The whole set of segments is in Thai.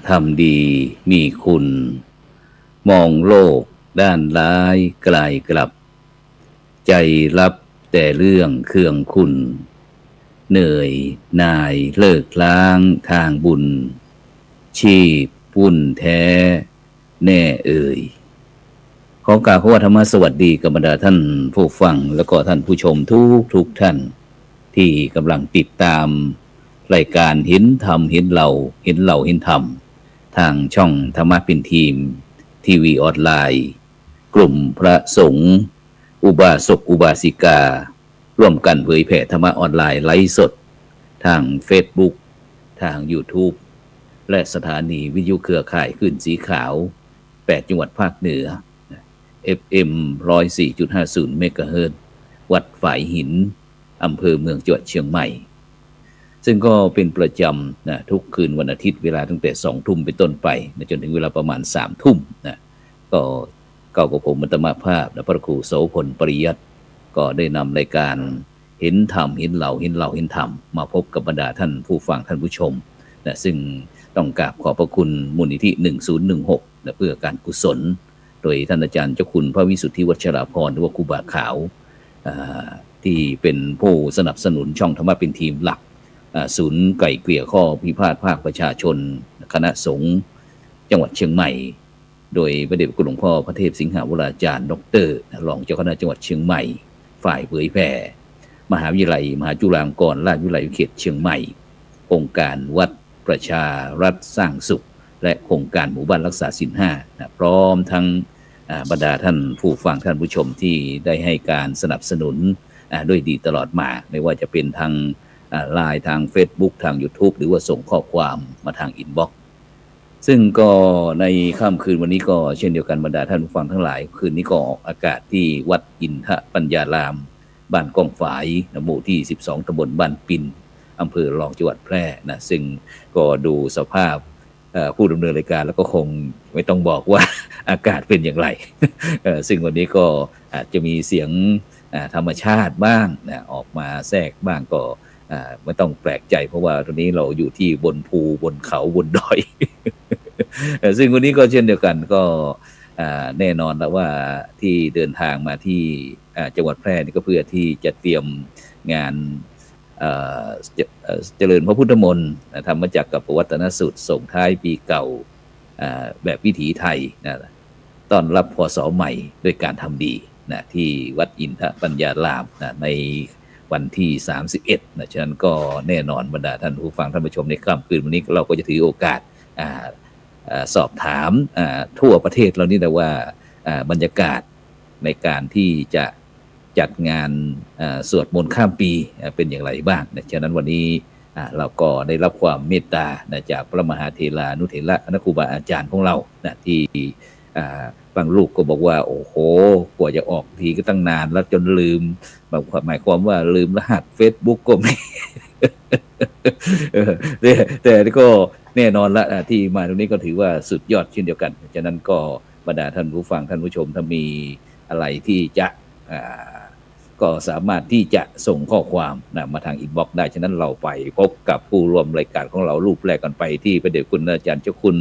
ทำดีมีคุณมองโลกด้านร้ายกลายกลับใจรับแต่เรื่องเครื่องคุณเหนื่อยนายเลิกล้างทางบุญชีพปุ่นแท้แน่เอ่ยขอกราบขอธรรมสวัสดีกับบรรดาท่านผู้ฟังแล้วก็ท่านผู้ชมทุกท่านที่กำลังติดตามรายการเห็นธรรมเห็นเราเห็นเราเห็นธรรมทางช่องธรรมะเป็นทีมทีวีออนไลน์กลุ่มพระสงฆ์อุบาสกอุบาสิการ่วมกันเผยแผ่ธรรมะออนไลน์ไลฟ์สดทาง Facebook ทาง YouTube และสถานีวิทยุเครือข่ายคลื่นสีขาว8จังหวัดภาคเหนือ FM 104.50 เมกะเฮิรตซ์วัดฝายหินอำเภอเมืองจังหวัดเชียงใหม่ซึ่งก็เป็นประจำนะทุกคืนวันอาทิตย์เวลาตั้งแต่20:00 นเป็นต้นไปนะจนถึงเวลาประมาณ3:00 นนะก็กับผมมัตตมภาพและพระครูโสพลปริยัติก็ได้นำรายการเห็นธรรมเห็นเราเห็นเราเห็นธรรมมาพบกับบรรดาท่านผู้ฟังท่านผู้ชมนะซึ่งต้องกราบขอบพระคุณมูลนิธิ1016นะเพื่อการกุศลโดยท่านอาจารย์เจ้าคุณพระวิสุทธิวัชราภรณ์หรือว่าครูบาขาวที่เป็นผู้สนับสนุนช่องธรรมะเป็นทีมหลักศูนย์ไก่เกลี่ยข้อพิพาทภาคประชาชนคณะสงฆ์จังหวัดเชียงใหม่โดยพระเดชพระคุณหลวงพ่อพระเทพสิงหาวราจารย์ดร.รองเจ้าคณะจังหวัดเชียงใหม่ฝ่ายเผยแผ่มหาวิทยาลัยมหาจุฬาลงกรณราชวิทยาลัยเขตเชียงใหม่โครงการวัดประชารัฐสร้างสุขและโครงการหมู่บ้านรักษาศีล5นะพร้อมทั้งบรรดาท่านผู้ฟังท่านผู้ชมที่ได้ให้การสนับสนุนด้วยดีตลอดมาไม่ว่าจะเป็นทางไลน์ทาง Facebook ทาง YouTube หรือว่าส่งข้อความมาทางอินบ็อกซ์ซึ่งก็ในค่ำคืนวันนี้ก็เช่นเดียวกันบรรดาท่านผู้ฟังทั้งหลายคืนนี้ก็ออกอากาศที่วัดอินทปัญญารามบ้านกองฝายหมู่ที่12ตำบลบ้านปินอำเภอรองจังหวัดแพร่นะซึ่งก็ดูสภาพผู้ดำเนินรายการแล้วก็คงไม่ต้องบอกว่าอากาศเป็นอย่างไรซึ่งวันนี้ก็อาจจะมีเสียงธรรมชาติบ้างนะออกมาแทรกบ้างก็ไม่ต้องแปลกใจเพราะว่าตอนนี้เราอยู่ที่บนภูบนเขาบนดอย ซึ่งวันนี้ก็เช่นเดียวกันก็แน่นอนแล้วว่าที่เดินทางมาที่จังหวัดแพร่นี่ก็เพื่อที่จะเตรียมงานเจริญพระพุทธมนต์ธรรมจักรกับวัฒนสุดส่งท้ายปีเก่าแบบวิถีไทยนะต้อนรับพศใหม่ด้วยการทำดีนะที่วัดอินทปัญญารามนะในวันที่31นะฉะนั้นก็แน่นอนบรรดาท่านผู้ฟังท่านผู้ชมในค่ำคืนวันนี้เราก็จะถือโอกาสสอบถามทั่วประเทศเรานี่แหละว่าบรรยากาศในการที่จะจัดงานสวดมนต์ข้ามปีเป็นอย่างไรบ้างนะฉะนั้นวันนี้เราก็ได้รับความเมตตาจากพระมหาเถรานุเถระครูบาอาจารย์ของเรานะที่บางลูกก็บอกว่าโอ้โหกว่าจะออกทีก็ตั้งนานแล้วจนลืมหมายความว่าลืมรหัส Facebook ก็ไม่ แต่ก็แน่นอนละที่มาตรงนี้ก็ถือว่าสุดยอดเช่นเดียวกันฉะนั้นก็บรรดาท่านผู้ฟังท่านผู้ชมถ้ามีอะไรที่จะก็สามารถที่จะส่งข้อความมาทางอินบ็อกซ์ได้ฉะนั้นเราไปพบกับผู้ร่วมรายการของเรารูปแรกกันไปที่พระเดชคุณอาจารย์เจ้าคุณ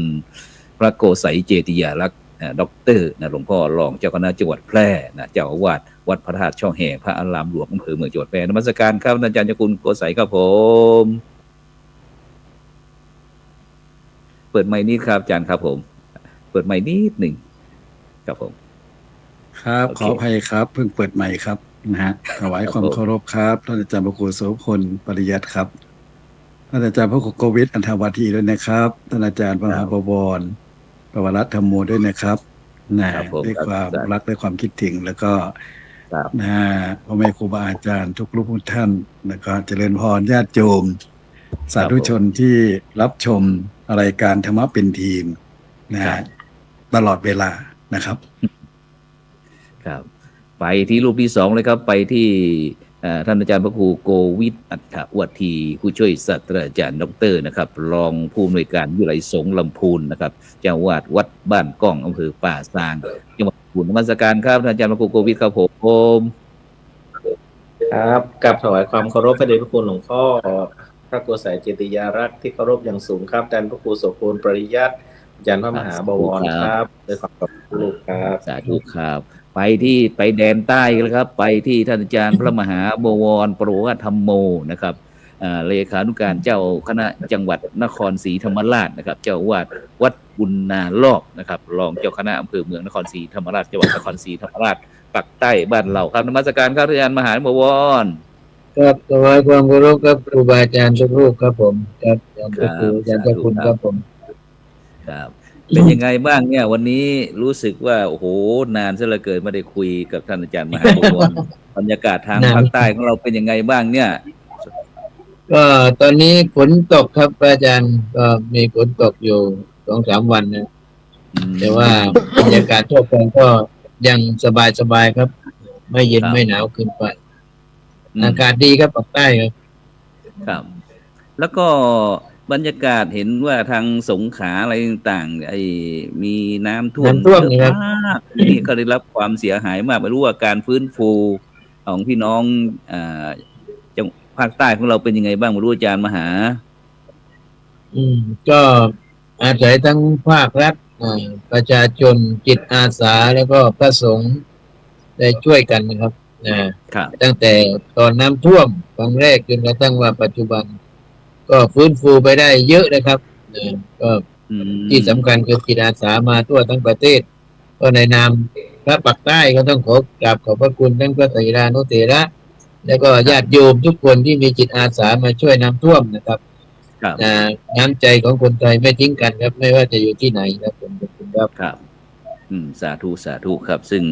พระโกษัยเจติยาลักษณ์ด็อกเตอร์หลวงพ่อรองเจ้าคณะจังหวัดแพร่เจ้าอาวาสวัดพระธาตุช่อแห่พระอารามหลวงอำเภอเมืองจังหวัดแพร่นมัสการครับอาจารย์เจ้าคุณโกษัยครับผมเปิดไมค์นิดครับอาจารย์ครับผมเปิดไมค์นิดหนึ่งครับผมครับขออภัยครับเพิ่งเปิดใหม่ครับนะฮะถวายความเคารพครับท่านอาจารย์พระครูโสพลปริยัติครับท่านอาจารย์พระครูโกวิทอันธวัทีด้วยนะครับท่านอาจารย์พระมหาบวรประวัติธรรมโมด้วยนะครับนะด้วยความรักด้วยความคิดถึงแล้วก็นะพ่อแม่ครูบาอาจารย์ทุกรูปทุกท่านแล้วก็เจริญพรญาติโยมสาธุชนที่รับชมรายการธรรมะเป็นทีมนะตลอดเวลานะครับครับไปที่รูปที่2เลยครับไปที่ท่านอาจารย์พระครูโกวิทอัฏฐวัทีผู้ช่วยศาสตราจารย์ดร.นะครับรองผู้อำนวยการวิทยาลัยสงฆ์ลำพูนนะครับเจ้าวาดวัดบ้านก้องอำเภอป่าซางจังหวัดลำพูนนมัสการครับท่านอาจารย์พระครูโกวิทครับผมครับกับถวายความเคารพพระเดชพระคุณหลวงพ่อ ระครูสายเจติยารักษ์ที่เคารพอย่างสูงครับท่านพระครูโสพลปริยัติอาจารย์พระมหาบวรครับด้วยความขอบคุณครับ สาธุครับไปแดนใต้กันแล้วครับ ไปที่ท่านอาจารย์พระมหาบวรปรวธรรมโมนะครับเลขานุการเจ้าคณะจังหวัดนครศรีธรรมราชนะครับ เจ้าอาวาสวัดบุญนาลอกนะครับรองเจ้าคณะอำเภอเมืองนครศรีธรรมราชจังหวัดนครศรีธรรมราชปักใต้บ้านเราครับนมัสการครับท่านอาจารย์มหาบวร ครับถวายความเคารพครับครูบาอาจารย์ทุกรูปครับผมครับอาจารย์พระครูอาจารย์เจ้าคุณครับผม ครับเป็นยังไงบ้างเนี่ยวันนี้รู้สึกว่าโอ้โหนานซะเหลือเกินไม่ได้คุยกับท่านอาจารย์มหาบวร บรรยากาศทางภาคใต้ของเราเป็นยังไงบ้างเนี่ย ก็ตอนนี้ฝนตกครับอาจารย์ก็มีฝนตกอยู่2-3 วันนะแต่ว่าบรรยากาศทั่วไปก็ยังสบายครับ ไม่เย็นไม่หนาวเกินไปอากาศดีครับภาคใต้ครับ ครับ แล้วก็บรรยากาศเห็นว่าทางสงขลาอะไรต่างๆมีน้ำท่วมเยอะมากนี่ก็ได้รับความเสียหายมากไม่รู้ว่าการฟื้นฟูของพี่น้องจังภาคใต้ของเราเป็นยังไงบ้างไม่รู้อาจารย์มหา ก็อาศัยทั้งภาครัฐประชาชนจิตอาสาแล้วก็พระสงฆ์ได้ช่วยกันนะครับตั้งแต่ตอนน้ำท่วมครั้งแรกจนกระทั่งว่าปัจจุบัน ก็ฟื้นฟูไปได้เยอะนะครับก็ที่สำคัญคือจิตอาสามาทั่วทั้งประเทศก็ในนามพระปักใต้ก็ต้องขอกราบขอบพระคุณทั้งพระไตรรานุเถระแล้วก็ญาติโยมทุกคนที่มีจิตอาสามาช่วยน้ำท่วมนะครับน้ำใจของคนไทยไม่ทิ้งกันครับไม่ว่าจะอยู่ที่ไหนครับผมขอบคุณครับครับสาธุครับซึ่ง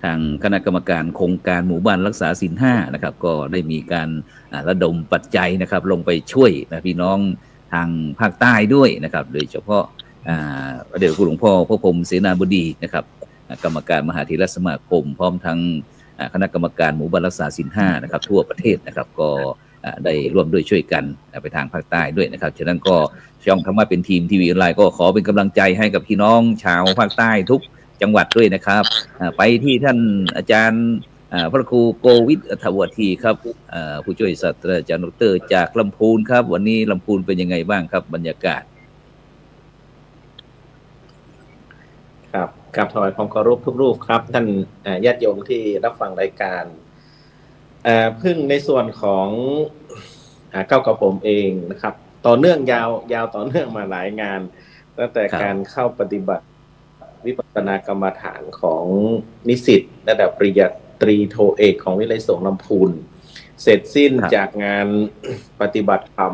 ทางคณะกรรมการโครงการหมู่บ้านรักษาศีล5นะครับก็ได้มีการระดมปัจจัยนะครับลงไปช่วยนะพี่น้องทางภาคใต้ด้วยนะครับโดยเฉพาะเดี๋ยวคุณหลวงพ่อพระพรหมเสนาบดีนะครับกรรมการมหาเถรสมาคมพร้อมทั้งคณะกรรมการหมู่บ้านรักษาศีล5นะครับทั่วประเทศนะครับก็ได้ร่วมด้วยช่วยกันไปทางภาคใต้ด้วยนะครับฉะนั้นก็ช่องธรรมะเป็นทีมทีวีออนไลน์ก็ขอเป็นกำลังใจให้กับพี่น้องชาวภาคใต้ทุกจังหวัดด้วยนะครับไปที่ท่านอาจารย์พระครูโกวิทอัฐวทีครับผู้ช่วยศาสตราจารย์ดร.จากลำพูนครับวันนี้ลำพูนเป็นยังไงบ้างครับบรรยากาศครับกับถวายความเคารพทุกรูปครับท่านญาติโยมที่รับฟังรายการพึ่งในส่วนของเก้ากับผมเองนะครับต่อเนื่องยาวต่อเนื่องมาหลายงานตั้งแต่การเข้าปฏิบัติวิปัสสนากรรมฐานของนิสิตระดับปริญญาตรีโทเอกของวิทยาลัยสงฆ์ลำพูนเสร็จสิ้นจากงานปฏิบัติธรรม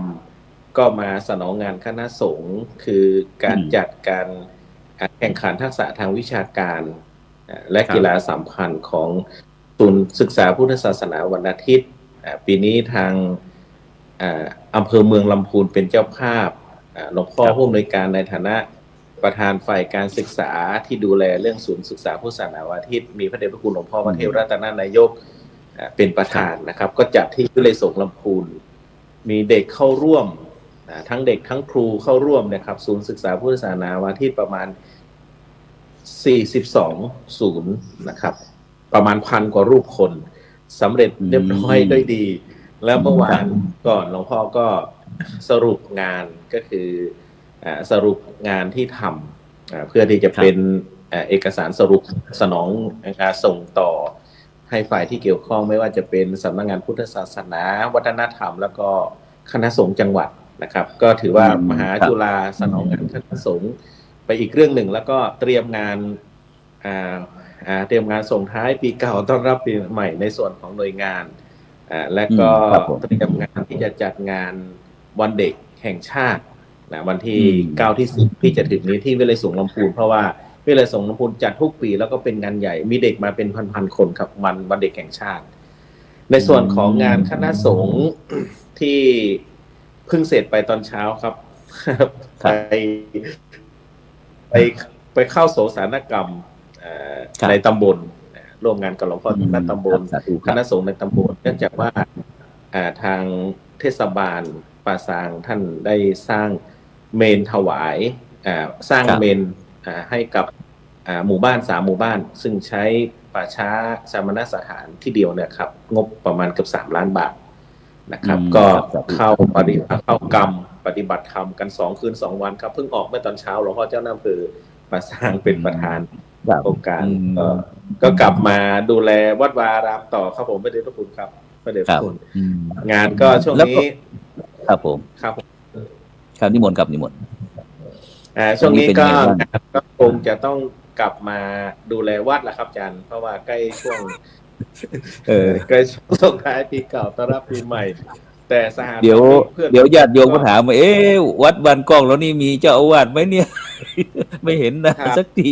ก็มาสนองงานคณะสงฆ์คือการจัดการแข่งขันทักษะทางวิชาการและกีฬาสัมพันธ์ของศูนย์ศึกษาพุทธศาสนาวันอาทิตย์ปีนี้ทางอำเภอเมืองลำพูนเป็นเจ้าภาพหลวงพ่อผู้อำนวยการในฐานะประธานฝ่ายการศึกษาที่ดูแลเรื่องศูนย์ศึกษาพุทธศาสนาวันอาทิตย์มีพระเดชพระคุณหลวงพ่อพระเทพรัตนนายกเป็นประธานนะครับก็จัดที่วิทยาลัยสงฆ์ลำพูนมีเด็กเข้าร่วมทั้งเด็กทั้งครูเข้าร่วมนะครับศูนย์ศึกษาพุทธศาสนาวันอาทิตย์ประมาณ42ศูนย์นะครับประมาณ1,000 กว่ารูปคนสำเร็จเรียบร้อยด้วยดีแล้วเมื่อวานก่อนหลวงพ่อก็สรุปงานก็คือสรุปงานที่ทำเพื่อที่จะเป็นเอกสารสรุปสนองการส่งต่อให้ฝ่ายที่เกี่ยวข้องไม่ว่าจะเป็นสำนักงานพุทธศาสนาวัฒนธรรมแล้วก็คณะสงฆ์จังหวัดนะครับก็ถือว่ามหาจุฬาสนองงานคณะสงฆ์ไปอีกเรื่องหนึ่งแล้วก็เตรียมงานส่งท้ายปีเก่าต้อนรับปีใหม่ในส่วนของหน่วยงานและก็เตรียมงานที่จะจัดงานวันเด็กแห่งชาติวันที่9ที่10ที่จะถึงนี้ที่วิทยาลัยสงฆ์ลำพูนเพราะว่าวิทยาลัยสงฆ์ลำพูนจัดทุกปีแล้วก็เป็นงานใหญ่มีเด็กมาเป็นพันๆคนครับวันเด็กแห่งชาติในส่วนของงานคณะสงฆ์ที่เพิ่งเสร็จไปตอนเช้าครับไปเข้าโสสานกรรมในตำบลร่วมงานกับหลวงพ่อที่ตำบลคณะสงฆ์ในตำบลเนื่องจากว่าทางเทศบาลป่าซางท่านได้สร้างเมนถวายสร้างเมนให้กับหมู่บ้าน3หมู่บ้านซึ่งใช้ป่าช้าสามณสถานที่เดียวเนี่ยครับงบประมาณเกือบ3 ล้านบาท นะครับ ก็เข้ากรรมปฏิบัติธรรมกัน2 คืน 2 วันครับเพิ่งออกเมื่อตอนเช้าหลวงพ่อเจ้าหน้าอำเภอมาสร้างเป็นประธานโครงการก็กลับมาดูแลวัดวาอารามต่อครับผมพระเดชพระคุณครับพระเดชพระคุณงานก็ช่วงนี้ครับผมครับนิมนต์ครับนิมนต์ช่วงนี้ก็คงจะต้องกลับมาดูแลวัดแหละครับอาจารย์เพราะว่าใกล้ช่วงใกล้ช่วงส่งท้ายปีเก่าต้อนรับปีใหม่แต่สหเดี๋ยวญาติโยมก็ถามว่าวัดบ้านกล้องแล้วนี่มีเจ้าอาวาสไหมเนี่ยไม่เห็นนะสักที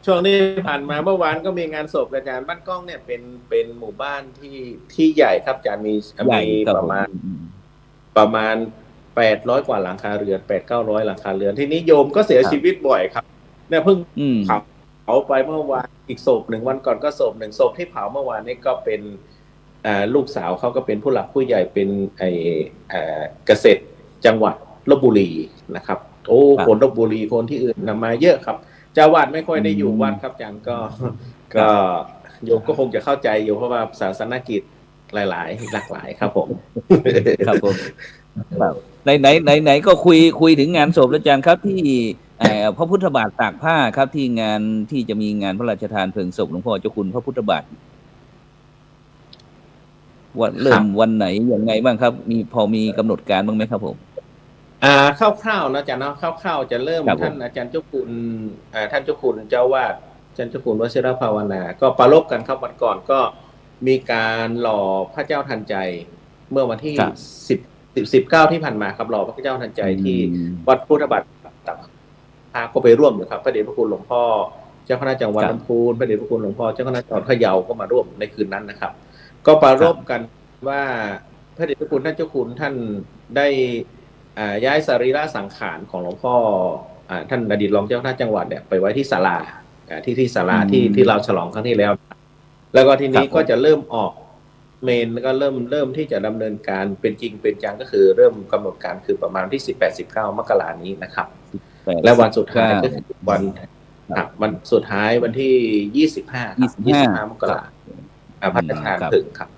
ช่วงนี้ผ่านมาเมื่อวานก็มีงานศพอาจารย์บ้านกล้องเนี่ยเป็นหมู่บ้านที่ใหญ่ครับอาจารย์มีประมาณ800 กว่าหลังคาเรือน800-900 หลังคาเรือนที่นี้โยมก็เสียชีวิตบ่อยครับเนี่ยเพิ่งเผาไปเมื่อวานอีกศพหนึ่งวันก่อนก็ศพหนึ่งศพที่เผาเมื่อวานนี้ก็เป็นลูกสาวเขาก็เป็นผู้หลักผู้ใหญ่เป็นเกษตรจังหวัดลพบุรีนะครับคนลพบุรีคนที่อื่นนำมาเยอะครับเจ้าวาดไม่ค่อยได้อยู่วัดครับอาจารย์ก็โยมก็คงจะเข้าใจอยู่เพราะว่าศาสนกิจหลายหลากหลายครับผมครับผมไหนก็คุยถึงงานศพอาจารย์ครับที่พระพุทธบาทตากผ้าครับที่งานที่จะมีงานพระราชทานเพลิงศพหลวงพ่อเจ้าคุณพระพุทธบาทเริ่มวันไหนยังไงบ้างครับพอมีกำหนดการบ้างไหมครับผมคร่าวๆนะอาจารย์เนาะคร่าวๆจะเริ่มท่านอาจารย์เจ้าคุณท่านเจ้าคุณเจ้าวาดอาจารย์เจ้าคุณวชิรภาวนาก็ปรารภกันครับวันก่อนก็มีการหล่อพระเจ้าทันใจเมื่อวันที่19ที่ผ่านมาครับหล่อพระเจ้าทันใจที่วัดพุทธบาทตักผ้าก็ไปร่วมอยู่ครับพระเดชพระคุณหลวงพ่อเจ้าคณะจังหวัดลำพูนพระเดชพระคุณหลวงพ่อเจ้าคณะจังหวัดพะเยาก็มาร่วมในคืนนั้นนะครับก็ปรารภกันว่าพระเดชพระคุณท่านเจ้าคุณท่านได้ย้ายสรีระสังขารของหลวงพ่อท่านอดีตรองเจ้าคณะจังหวัดเนี่ยไปไว้ที่ศาลาที่ศาลาที่เราฉลองครั้งที่แล้วแล้วก็ทีนี้ก็จะเริ่มออกเมนก็เริ่มที่จะดำเนินการเป็นจริงเป็นจังก็คือเริ่มกำหนดการคือประมาณที่18-19 มกราคมนี้นะครับและวันสุดท้ายก็คือวันสุดท้ายวันที่25 มกราคมพระราชทานเพลิงครับ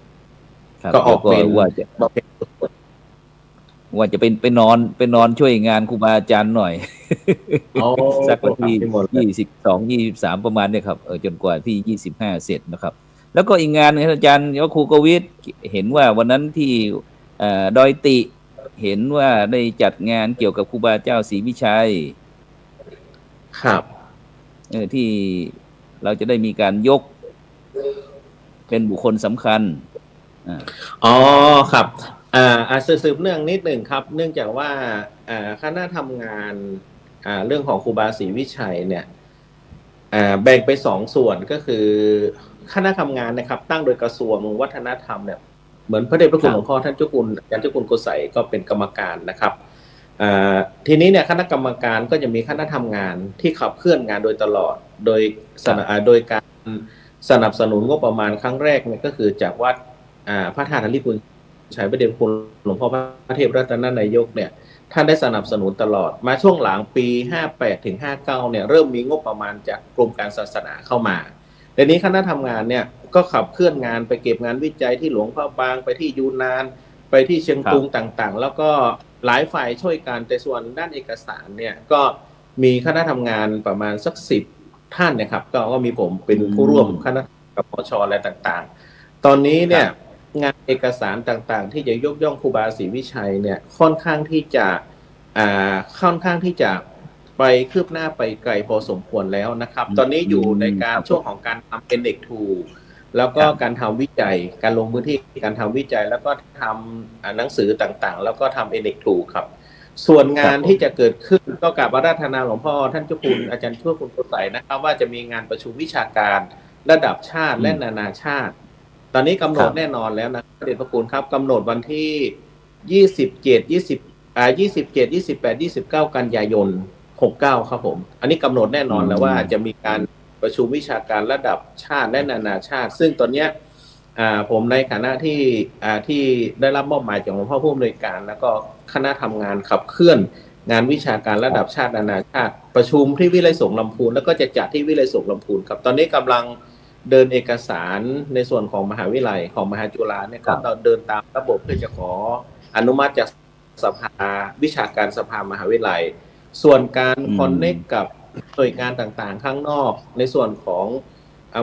ก็ออกเมนว่าจะไปนอนช่วยงานครูบาอาจารย์หน่อยสักวันที่22-23ประมาณเนี่ยครับจนกว่าที่25เสร็จนะครับแล้วก็อีกงานนึงอาจารย์ก็ครูกวิทย์เห็นว่าวันนั้นที่ดอยติเห็นว่าได้จัดงานเกี่ยวกับครูบาเจ้าศรีวิชัยครับที่เราจะได้มีการยกเป็นบุคคลสำคัญครับสืบเนื่องนิดหนึ่งครับเนื่องจากว่าคณะทำงานเรื่องของครูบาศรีวิชัยเนี่ยแบ่งไป2 ส่วนก็คือคณะทำงานนะครับตั้งโดยกระทรวงวัฒนธรรมเนี่ยเหมือนพระเดชพระคุณหลวงพ่อท่านเจ้าคุณอาจารย์เจ้าคุณโกษัยก็เป็นกรรมการนะครับทีนี้เนี่ยคณะกรรมการก็จะมีคณะทำงานที่ขับเคลื่อนงานโดยตลอดโดยการสนับสนุนงบประมาณครั้งแรกเนี่ยก็คือจากวัดพระธาตุธริพุนชัยพระเดชพระคุณหลวงพ่อพระเทพรัตนนายกเนี่ยท่านได้สนับสนุนตลอดมาช่วงหลังปี58-59เนี่ยเริ่มมีงบประมาณจากกรมการศาสนาเข้ามาในนี้คณะทำงานเนี่ยก็ขับเคลื่อนงานไปเก็บงานวิจัยที่หลวงพ่อบางไปที่ยูนนานไปที่เชียงตุงต่างๆแล้วก็หลายฝ่ายช่วยกันแต่ส่วนด้านเอกสารเนี่ยก็มีคณะทำงานประมาณสัก10 ท่านนะครับก็มีผมเป็นผู้ร่วมคณะกปชอะไรต่างๆตอนนี้เนี่ยงานเอกสารต่างๆที่จะยกย่องครูบาศรีวิชัยเนี่ยค่อนข้างที่จะไปคืบหน้าไปไกลพอสมควรแล้วนะครับตอนนี้อยู่ในการช่วงของการทำเป็นเด็กทูแล้วก็การทำวิจัยการลงพื้นที่การทำวิจัยแล้วก็ทำหนังสือต่างๆแล้วก็ทำเป็นเด็กทูครับส่วนงานที่จะเกิดขึ้นก็กราบอาราธนาหลวงพ่อท่านเจ้าคุณอาจารย์ช่วยคุณโกษัยนะครับว่าจะมีงานประชุมวิชาการระดับชาติและนานาชาติตอนนี้กำหนดแน่นอนแล้วนะเดชพระคุณครับกำหนดวันที่27-28-29 กันยายน69ครับผมอันนี้กำหนดแน่นอนแล้วว่าจะมีการประชุมวิชาการระดับชาติและนานาชาติซึ่งตอนนี้ผมในฐานะที่ได้รับมอบหมายจากหลวงพ่อผู้อำนวยการแล้วก็คณะทำงานขับเคลื่อนงานวิชาการระดับชาตินานาชาติประชุมที่วิไลสงฆ์ลำพูนแล้วก็จะจัดที่วิไลสงฆ์ลำพูนครับตอนนี้กำลัง เดินเอกสารในส่วนของมหาวิทยาลัยของมหาจุฬาเนี่ยก็เดินตามระบบเพื่อจะขออนุมัติจากสภาวิชาการสภามหาวิทยาลัยส่วนการคอนเนคกับหน่วยงานต่างๆข้างนอกในส่วนของ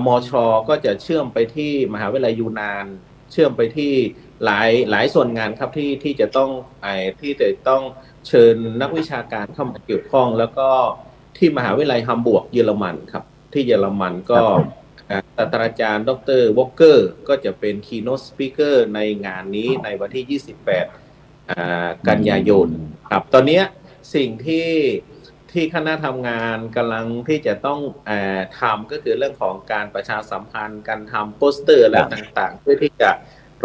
มช.ก็จะเชื่อมไปที่มหาวิทยาลัยยูนานเชื่อมไปที่หลายส่วนงานครับที่จะต้องเชิญนักวิชาการเข้ามาเกี่ยวข้องแล้วก็ที่มหาวิทยาลัยฮัมบูร์กเยอรมันครับที่เยอรมันก็ศาสตราจารย์ดร.วอลเกอร์ก็จะเป็น keynote speaker ในงานนี้ในวันที่28กันยายนครับตอนนี้สิ่งที่คณะทำงานกำลังที่จะต้องทำก็คือเรื่องของการประชาสัมพันธ์การทำโปสเตอร์อะไรต่างๆเพื่อที่จะ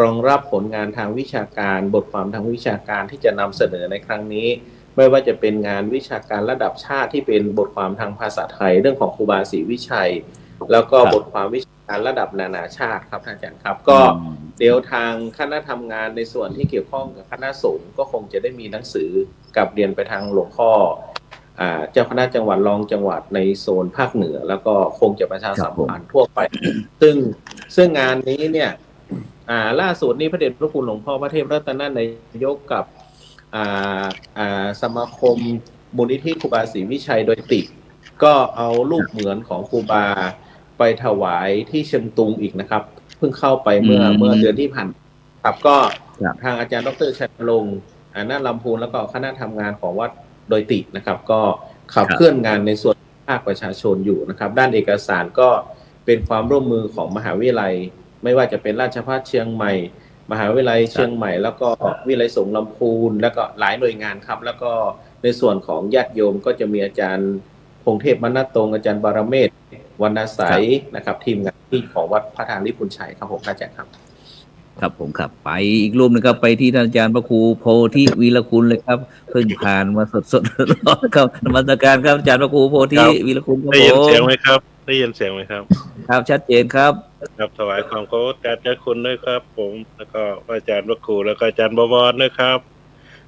รองรับผลงานทางวิชาการบทความทางวิชาการที่จะนำเสนอในครั้งนี้ไม่ว่าจะเป็นงานวิชาการระดับชาติที่เป็นบทความทางภาษาไทยเรื่องของครูบาศรีวิชัยแล้วก็บทความวิชาการระดับนานาชาติครับท่านอาจารย์ครับก็เดี๋ยวทางคณะทำงานในส่วนที่เกี่ยวข้องกับคณะสงฆ์ก็คงจะได้มีหนังสือกับเรียนไปทางหลวงพ่อเจ้าคณะจังหวัดรองจังหวัดในโซนภาคเหนือแล้วก็คงจะประชาสัมพันธ์ทั่วไปซึ่งงานนี้เนี่ยล่าสุดนี้พระเดชพระคุณหลวงพ่อพระเทพรัตนนายกกับสมาคมมูลนิธิครูบาศรีวิชัยโดยติก็เอารูปเหมือนของครูบาไปถวายที่เชียงตุงอีกนะครับเพิ่งเข้าไปเมื่อเดือนที่ผ่านครับก็ทางอาจารย์ดร.ชัยลงค์ณลำพูนแล้วก็คณะทำงานของวัดโดยตินะครับก็ขับเคลื่อนงานในส่วนภาคประชาชนอยู่นะครับด้านเอกสารก็เป็นความร่วมมือของมหาวิทยาลัยไม่ว่าจะเป็นราชภัฏเชียงใหม่มหาวิทยาลัยเชียงใหม่แล้วก็วิทยาลัยสงฆ์ลำพูนแล้วก็หลายหน่วยงานครับแล้วก็ในส่วนของญาติโยมก็จะมีอาจารย์พงเทพมณัฐตรงอาจารย์บารเมศวรรณใสนะครับทีมงานที่ของวัดพระธาตุลิพุนชัยครับผมอาจารย์ครับครับผมครับไปอีกรูปนึงครับไปที่ท่านอาจารย์พระครูโพธิวีรคุณเลยครับเพิ่งผ่านมาสดๆครับนมัสการครับอาจารย์พระครูโพธิวีรคุณครับได้ยินเสียงไหมครับครับชัดเจนครับครับถวายความเคารพแด่เจ้าคุณด้วยครับผมแล้วก็อาจารย์พระครูแล้วก็อาจารย์บวรด้วยครับ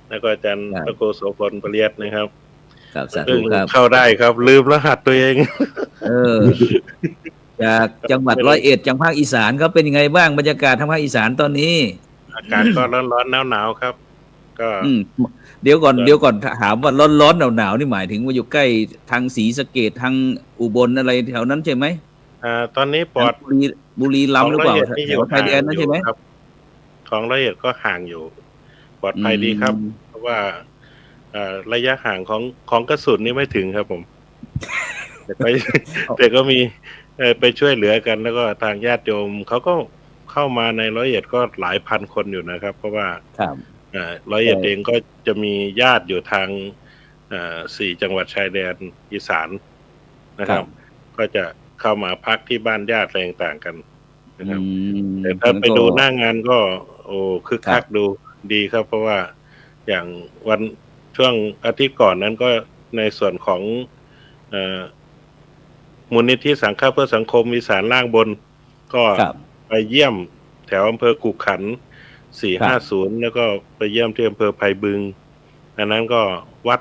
แล้วก็อาจารย์พระครูโสพลปริยัตินะครับครับสาธุครับเข้าได้ครับลืมรหัสตัวเองจากจังหวัด101จังหวัดภาคอีสานครับเป็นยังไงบ้างบรรยากาศทางภาคอีสานตอนนี้อากาศก็ร้อนๆหนาวๆครับก็เดี๋ยวก่อนถามว่าร้อนๆหนาวๆนี่หมายถึงว่าอยู่ใกล้ทางศรีสะเกษทางอุบลอะไรแถวนั้นใช่ไหมตอนนี้ปอดบุรีรัมย์หรือเปล่าแถวชายแดนนั่นใช่ไหมของ101ก็ห่างอยู่ปลอดภัยดีครับเพราะว่าระยะห่างของกระสุนนี่ไม่ถึงครับผมแต่ก็มีไปช่วยเหลือกันแล้วก็ทางญาติโยมเขาก็เข้ามาใน101ก็หลายพันคนอยู่นะครับเพราะว่า101เองก็จะมีญาติอยู่ทาง4จังหวัดชายแดนอีสานนะครับก็จะเข้ามาพักที่บ้านญาติอะไรต่างๆกันนะครับแต่ถ้าไปดูหน้างานก็คึกคักดูดีครับเพราะว่าอย่างวันช่วงอาทิตย์ก่อนนั้นก็ในส่วนของมูลนิธิสังฆะเพื่อสังคมอีสานล่างบนก็ไปเยี่ยมแถวอำเภอกุขัน450แล้วก็ไปเยี่ยมที่อำเภอไผ่บึงอันนั้นก็วั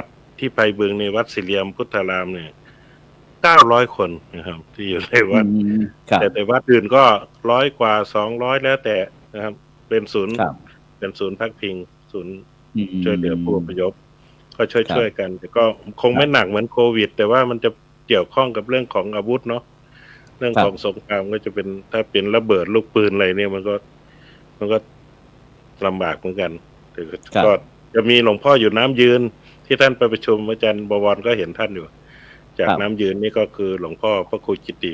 ดที่ไผ่บึงในวัดศิริยมพุทธารามเนี่ย900คนนะครับที่อยู่ในวัดแต่วัดอื่นก็100กว่า200แล้วแต่นะครับเป็นศูนย์พักพิงศูนย์ช่วยเหลือผู้อพยพก็ช่วยกันแต่ก็คงไม่หนักเหมือนโควิดแต่ว่ามันจะเกี่ยวข้องกับเรื่องของอาวุธเนาะเรื่องของสงครามก็จะเป็นถ้าเป็นระเบิดลูกปืนอะไรเนี่ยมันก็ลำบากเหมือนกันแต่ก็จะมีหลวงพ่ออยู่น้ำยืนที่ท่านไปประชุมอาจารย์บวรก็เห็นท่านอยู่จากน้ำยืนนี่ก็คือหลวงพ่อพระครูกิติ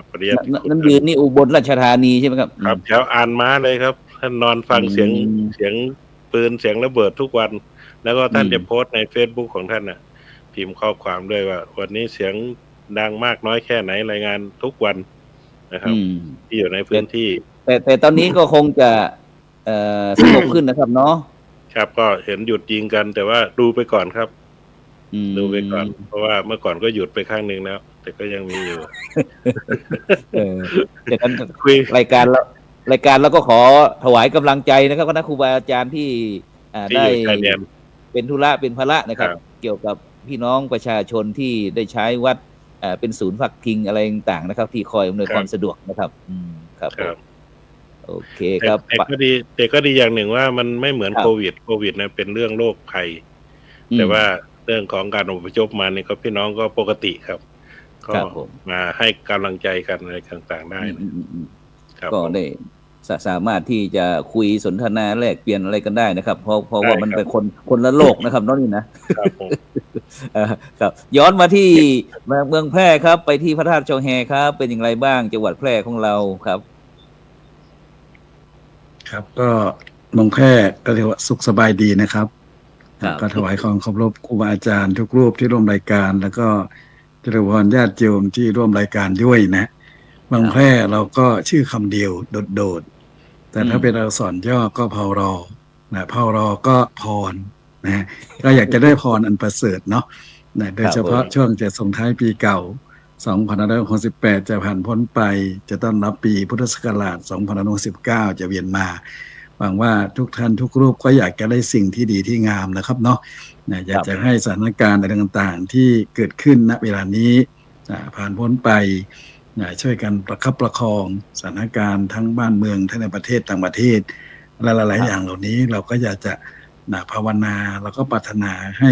ปริยัติน้ำยืนนี่อุบลราชธานีใช่ไหมครับครับแถวอ่านม้าเลยครับท่านนอนฟังเสียงปืนเสียงระเบิดทุกวันแล้วก็ท่านจะโพสต์ใน Facebook ของท่านน่ะพิมพ์ข้อความด้วยว่าวันนี้เสียงดังมากน้อยแค่ไหนรายงานทุกวันนะครับที่อยู่ในพื้นที่แต่ตอนนี้ก็คงจะสงบขึ้นนะครับเนาะครับก็เห็นหยุดยิงกันแต่ว่าดูไปก่อนครับดูไปก่อนเพราะว่าเมื่อก่อนก็หยุดไปข้างนึงแล้วแต่ก็ยังมีอยู่จากนั้นรายการแล้วก็ขอถวายกำลังใจนะครับคณะครูบาอาจารย์ที่ได้เป็นธุระเป็นภาระนะครับเกี่ยวกับพี่น้องประชาชนที่ได้ใช้วัด เป็นศูนย์พักพิงอะไรต่างๆนะครับที่คอยอำนวยความสะดวกนะครับครับโอเคครับแต่ก็ดีอย่างหนึ่งว่ามันไม่เหมือนโควิดนะเป็นเรื่องโรคภัยแต่ว่าเรื่องของการอพยพมาเนี่ยก็พี่น้องก็ปกติครับก็มาให้กำลังใจกันอะไรต่างๆได้ก็ได้สามารถที่จะคุยสนทนาแลกเปลี่ยนอะไรกันได้นะครับเพราะว่ามันเป็นคนละโลกนะครับน้องนี่นะครับครับย้อนมาที่เมืองแพร่ครับไปที่พระธาตุจอแฮครับเป็นอย่างไรบ้างจังหวัดแพร่ของเราครับครับก็เมืองแพร่ก็เรียกว่าสุขสบายดีนะครับก็ถวายความเคารพครูบาอาจารย์ทุกรูปที่ร่วมรายการแล้วก็เจริญพรญาติโยมที่ร่วมรายการด้วยนะเมืองแพร่เราก็ชื่อคำเดียวโดดแต่ถ้าเป็นอักษรย่อก็พรนะพรก็พรนะก็อยากจะได้พรอันประเสริฐเนาะโดยเฉพาะช่วงจะส่งท้ายปีเก่า2568จะผ่านพ้นไปจะต้อนรับปีพุทธศักราช2569จะเวียนมาหวังว่าทุกท่านทุกรูปก็อยากจะได้สิ่งที่ดีที่งามนะครับเนาะอยากจะให้สถานการณ์อะไรต่างๆที่เกิดขึ้นณเวลานี้ผ่านพ้นไปช่วยกันประคับประคองสถานการณ์ทั้งบ้านเมืองทั้งในประเทศต่างประเทศและหลายๆอย่างเหล่านี้เราก็อยากจะภาวนาแล้วก็ปรารถนาให้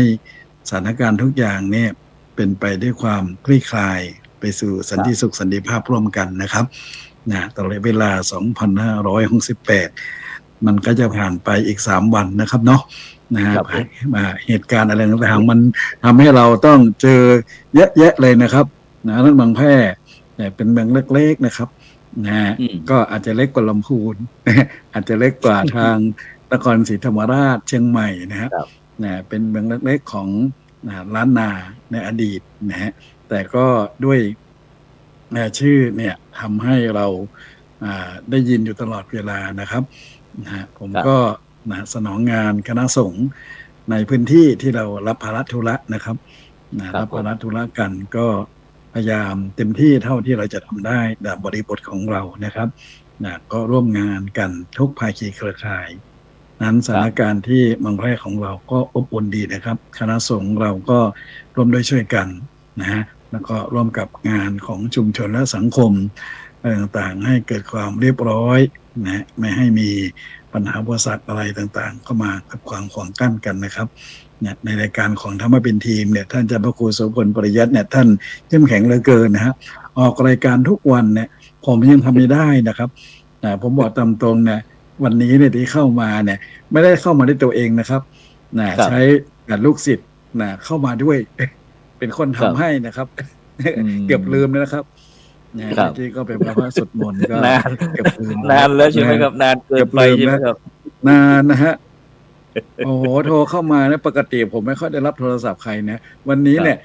สถานการณ์ทุกอย่างเนี่ยเป็นไปด้วยความคลี่คลายไปสู่สันติสุขสันติภาพร่วมกันนะครับตลอดเวลา2568มันก็จะผ่านไปอีก3วันนะครับเนาะเหตุการณ์อะไรต่างๆมันทำให้เราต้องเจอเยอะแยะเลยนะครับนั่นเมืองแพร่เป็นเมืองเล็กๆนะครับก็อาจจะเล็กกว่าลำพูนอาจจะเล็กกว่าทางนครศรีธรรมราชเชียงใหม่นะครับเป็นเมืองเล็กๆของล้านนาในอดีตนะฮะแต่ก็ด้วยชื่อเนี่ยทำให้เราได้ยินอยู่ตลอดเวลานะครับผมก็สนองงานคณะสงฆ์ในพื้นที่ที่เรารับภาระธุระนะครับรับภาระธุระกันก็พยายามเต็มที่เท่าที่เราจะทำได้ตามบริบทของเรานะครับก็ร่วมงานกันทุกภาคีเครือข่ายนั้นสถานการณ์ที่เมืองแพร่ของเราก็อบอุ่นดีนะครับคณะสงฆ์เราก็ร่วมด้วยช่วยกันนะฮะแล้วก็ร่วมกับงานของชุมชนและสังคมต่างๆให้เกิดความเรียบร้อยนะไม่ให้มีปัญหาอุปสรรคอะไรต่างๆเข้ามากับความขวางกั้นกันนะครับในรายการของธรรมะเป็นทีมเนี่ยท่านอาจารย์พระครูโสพลปริยัติเนี่ยท่านเข้มแข็งเหลือเกินนะฮะออกรายการทุกวันเนี่ยผมยังทำไม่ได้นะครับผมบอกตามตรงนะวันนี้เนี่ยที่เข้ามาเนี่ยไม่ได้เข้ามาด้วยตัวเองนะครับใช้ลูกศิษย์เข้ามาด้วยเป็นคนทำให้นะครับเกือบลืมนะครับที่ก็เป็นพระสวดมนต์ก็เกือบลืมนานแล้วใช่ไหมครับนานเกินไปใช่ไหมครับนานนะฮะโอ้โหโทรเข้ามาเนี่ยปกติผมไม่ค่อยได้รับโทรศัพท์ใครเนี่ยวันนี้เนี่ย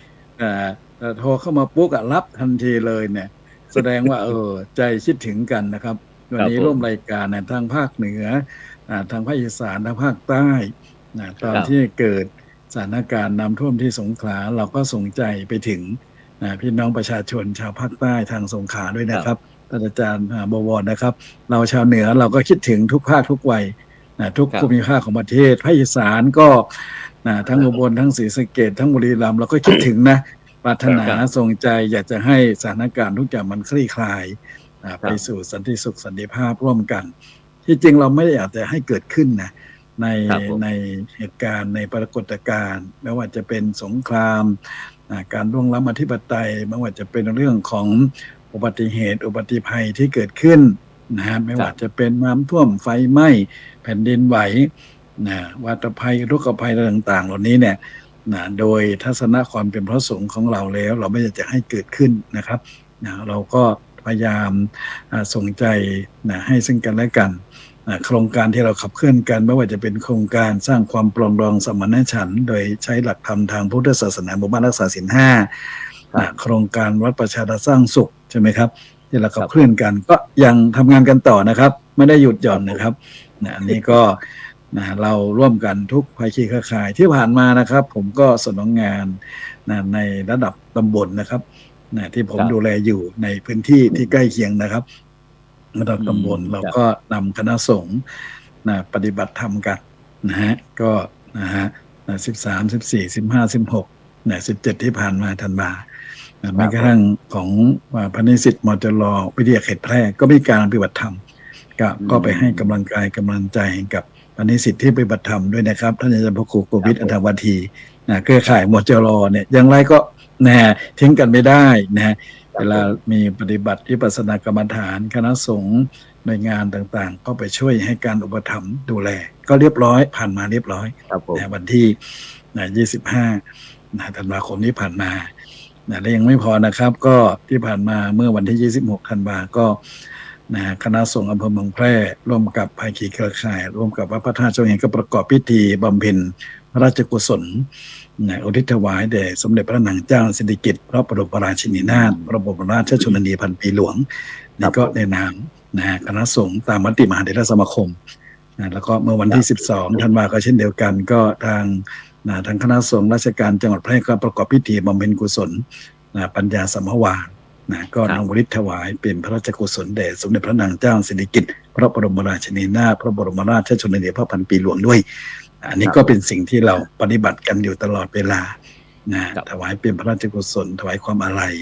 โทรเข้ามาปุ๊บรับทันทีเลยเนี่ยแสดงว่าใจคิดถึงกันนะครับวันนี้ร่วมรายการทางภาคเหนือทางภาคอีสานทางภาคใต้ตอนที่เกิดสถานการณ์น้ำท่วมที่สงขลาเราก็ส่งใจไปถึงพี่น้องประชาชนชาวภาคใต้ทางสงขลาด้วยนะครับท่านอาจารย์บวรนะครับเราชาวเหนือเราก็คิดถึงทุกภาคทุกวัยทุกภูมิภาคของประเทศภาคอีสานก็ทั้งอุบลทั้งศรีสะเกษทั้งบุรีรัมย์เราก็คิดถึงนะปรารถนาส่งใจอยากจะให้สถานการณ์ทุกอย่างมันคลี่คลายไปสู่สันติสุขสันติภาพร่วมกันที่จริงเราไม่ได้อยากจะให้เกิดขึ้นนะในเหตุการณ์ในปรากฏการณ์ไม่ว่าจะเป็นสงครามการล่วงล้ำอธิปไตยไม่ว่าจะเป็นเรื่องของอุบัติเหตุอุบัติภัยที่เกิดขึ้นนะฮะไม่ว่าจะเป็นน้ำท่วมไฟไหม้แผ่นดินไหววาตภัยรุกภัยต่างๆเหล่านี้เนี่ยโดยทัศนะความเป็นพระสงฆ์ของเราแล้วเราไม่อยากจะให้เกิดขึ้นนะครับเราก็พยายามส่งใจให้ซึ่งกันและกันโครงการที่เราขับเคลื่อนกันไม่ว่าจะเป็นโครงการสร้างความปรองดองสมานฉันท์โดยใช้หลักธรรมทางพุทธศาสนาหมู่บ้านรักษาศีล 5โครงการวัดประชาสร้างสุขใช่ไหมครับที่เราขับเคลื่อนกันก็ยังทำงานกันต่อนะครับไม่ได้หยุดหย่อนนะครับอันนี้ก็เราร่วมกันทุกภาคีเครือข่ายที่ผ่านมานะครับผมก็สนองงานในระดับตำบลนะครับที่ผมดูแลอยู่ในพื้นที่ที่ใกล้เคียงนะครับระดับตำบลเราก็นำคณะสงฆ์ปฏิบัติธรรมกันนะฮะก็13 14 15 16 17ที่ผ่านมาธันวา แม้กระทั่งของพระนิสิตมจร.วิทยาเขตแพร่ก็มีการปฏิบัติธรรมก็ไปให้กำลังใจกับพระนิสิตที่ปฏิบัติธรรมด้วยนะครับท่านอาจารย์พระครูโกวิทอันธวัฒน์เครือข่ายมจร.เนี่ยอย่างไรก็ทิ้งกันไม่ได้นะเวลามีปฏิบัติวิปัสสนากรรมฐานคณะสงฆ์หน่วยงานต่างๆก็ไปช่วยให้การอุปถัมภ์ดูแลก็เรียบร้อยผ่านมาเรียบร้อยวันที่25ธันวาคมที่ผ่านมาและยังไม่พอนะครับก็ที่ผ่านมาเมื่อวันที่26ธันวาก็คณะสงฆ์อำเภอเมืองแพร่ร่วมกับภาคีเครือข่ายร่วมกับวัดพระธาตุเจ้าแห่งก็ประกอบพิธีบำเพ็ญพระราชกุศลอุทิศถวายแด่สมเด็จพระนางเจ้าสิริกิติ์พระบรมราชินีนาถพระบรมราชชนนีพันปีหลวงนี่ก็ในนามคณะสงฆ์ตามมติมหาเถรสมาคมแล้วก็เมื่อวันที่12ธันวาคมก็เช่นเดียวกันก็ทางคณะสงฆ์ราชการจังหวัดแพร่ก็ประกอบพิธีบำเพ็ญกุศลปัญญาสัมภวาก็นำอุทิศถวายเป็นพระราชกุศลแด่สมเด็จพระนางเจ้าสิริกิติ์พระบรมราชินีนาถพระบรมราชชนนีพระพันปีหลวงด้วยอันนี้ก็เป็นสิ่งที่เราปฏิบัติกันอยู่ตลอดเวลาถวายเป็นพระราชกุศลถวายความอาลัย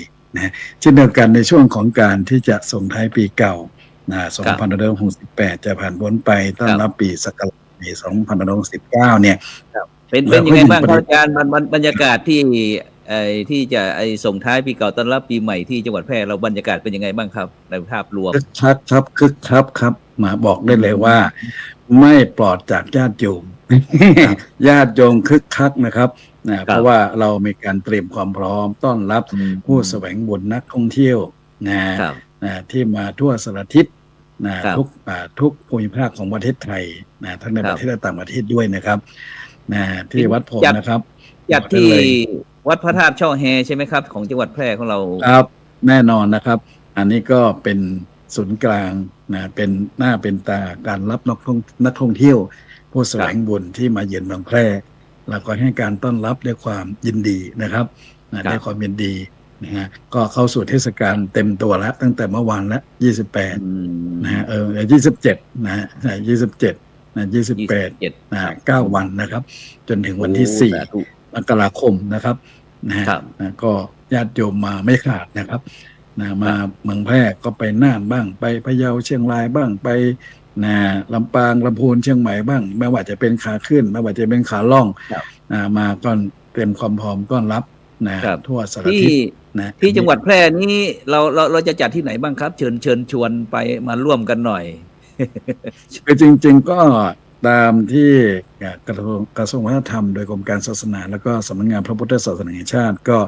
เช่นเดียวกันในช่วงของการที่จะส่งท้ายปีเก่า2568จะผ่านพ้นไปต้อนรับปีศักราชปี2569เนี่ยเป็นยังไงบ้างครับอาจารย์บรรยากาศที่จะส่งท้ายปีเก่าต้อนรับปีใหม่ที่จังหวัดแพร่เราบรรยากาศเป็นยังไงบ้างครับในภาพรวมคึกคักครับมาบอกได้เลยว่าไม่ปลอดจากญาติโยมคึกคักนะครับเพราะว่าเรามีการเตรียมความพร้อมต้อนรับผู้แสวงบุญนักท่องเที่ยวที่มาทั่วสารทิศทุกภูมิภาคของประเทศไทยทั้งในประเทศและต่างประเทศด้วยนะครับที่วัดผมนะครับจัดที่วัดพระธาตุช่อแฮใช่ไหมครับของจังหวัดแพร่ของเราครับแน่นอนนะครับอันนี้ก็เป็นศูนย์กลางเป็นหน้าเป็นตาการรับนักท่องเที่ยวผู้แสวงบุญที่มาเยือนเมืองแพร่เราก็ให้การต้อนรับด้วยความยินดีนะครับด้วยความยินดีก็เข้าสู่เทศกาลเต็มตัวแล้วตั้งแต่เมื่อวานแล้ว28279 วันนะครับจนถึงวันที่4มกราคมนะครับก็ญาติโยมมาไม่ขาดนะครับมาเมืองแพร่ก็ไปน่านบ้างไปพะเยาเชียงรายบ้างไปลำปางลำพูนเชียงใหม่บ้างไม่ว่าจะเป็นขาขึ้นไม่ว่าจะเป็นขาล่องมาก็เตรียมความพร้อมต้อนรับทั่วสารทิศที่จังหวัดแพร่นี้เราจะจัดที่ไหนบ้างครับเชิญชวนไปมาร่วมกันหน่อยจริงๆก็ตามที่กระทรวงวัฒนธรรมโดยกรมการศาสนาแล้วก็สำนักงานพระพุทธศาสนาแห่งชาติก็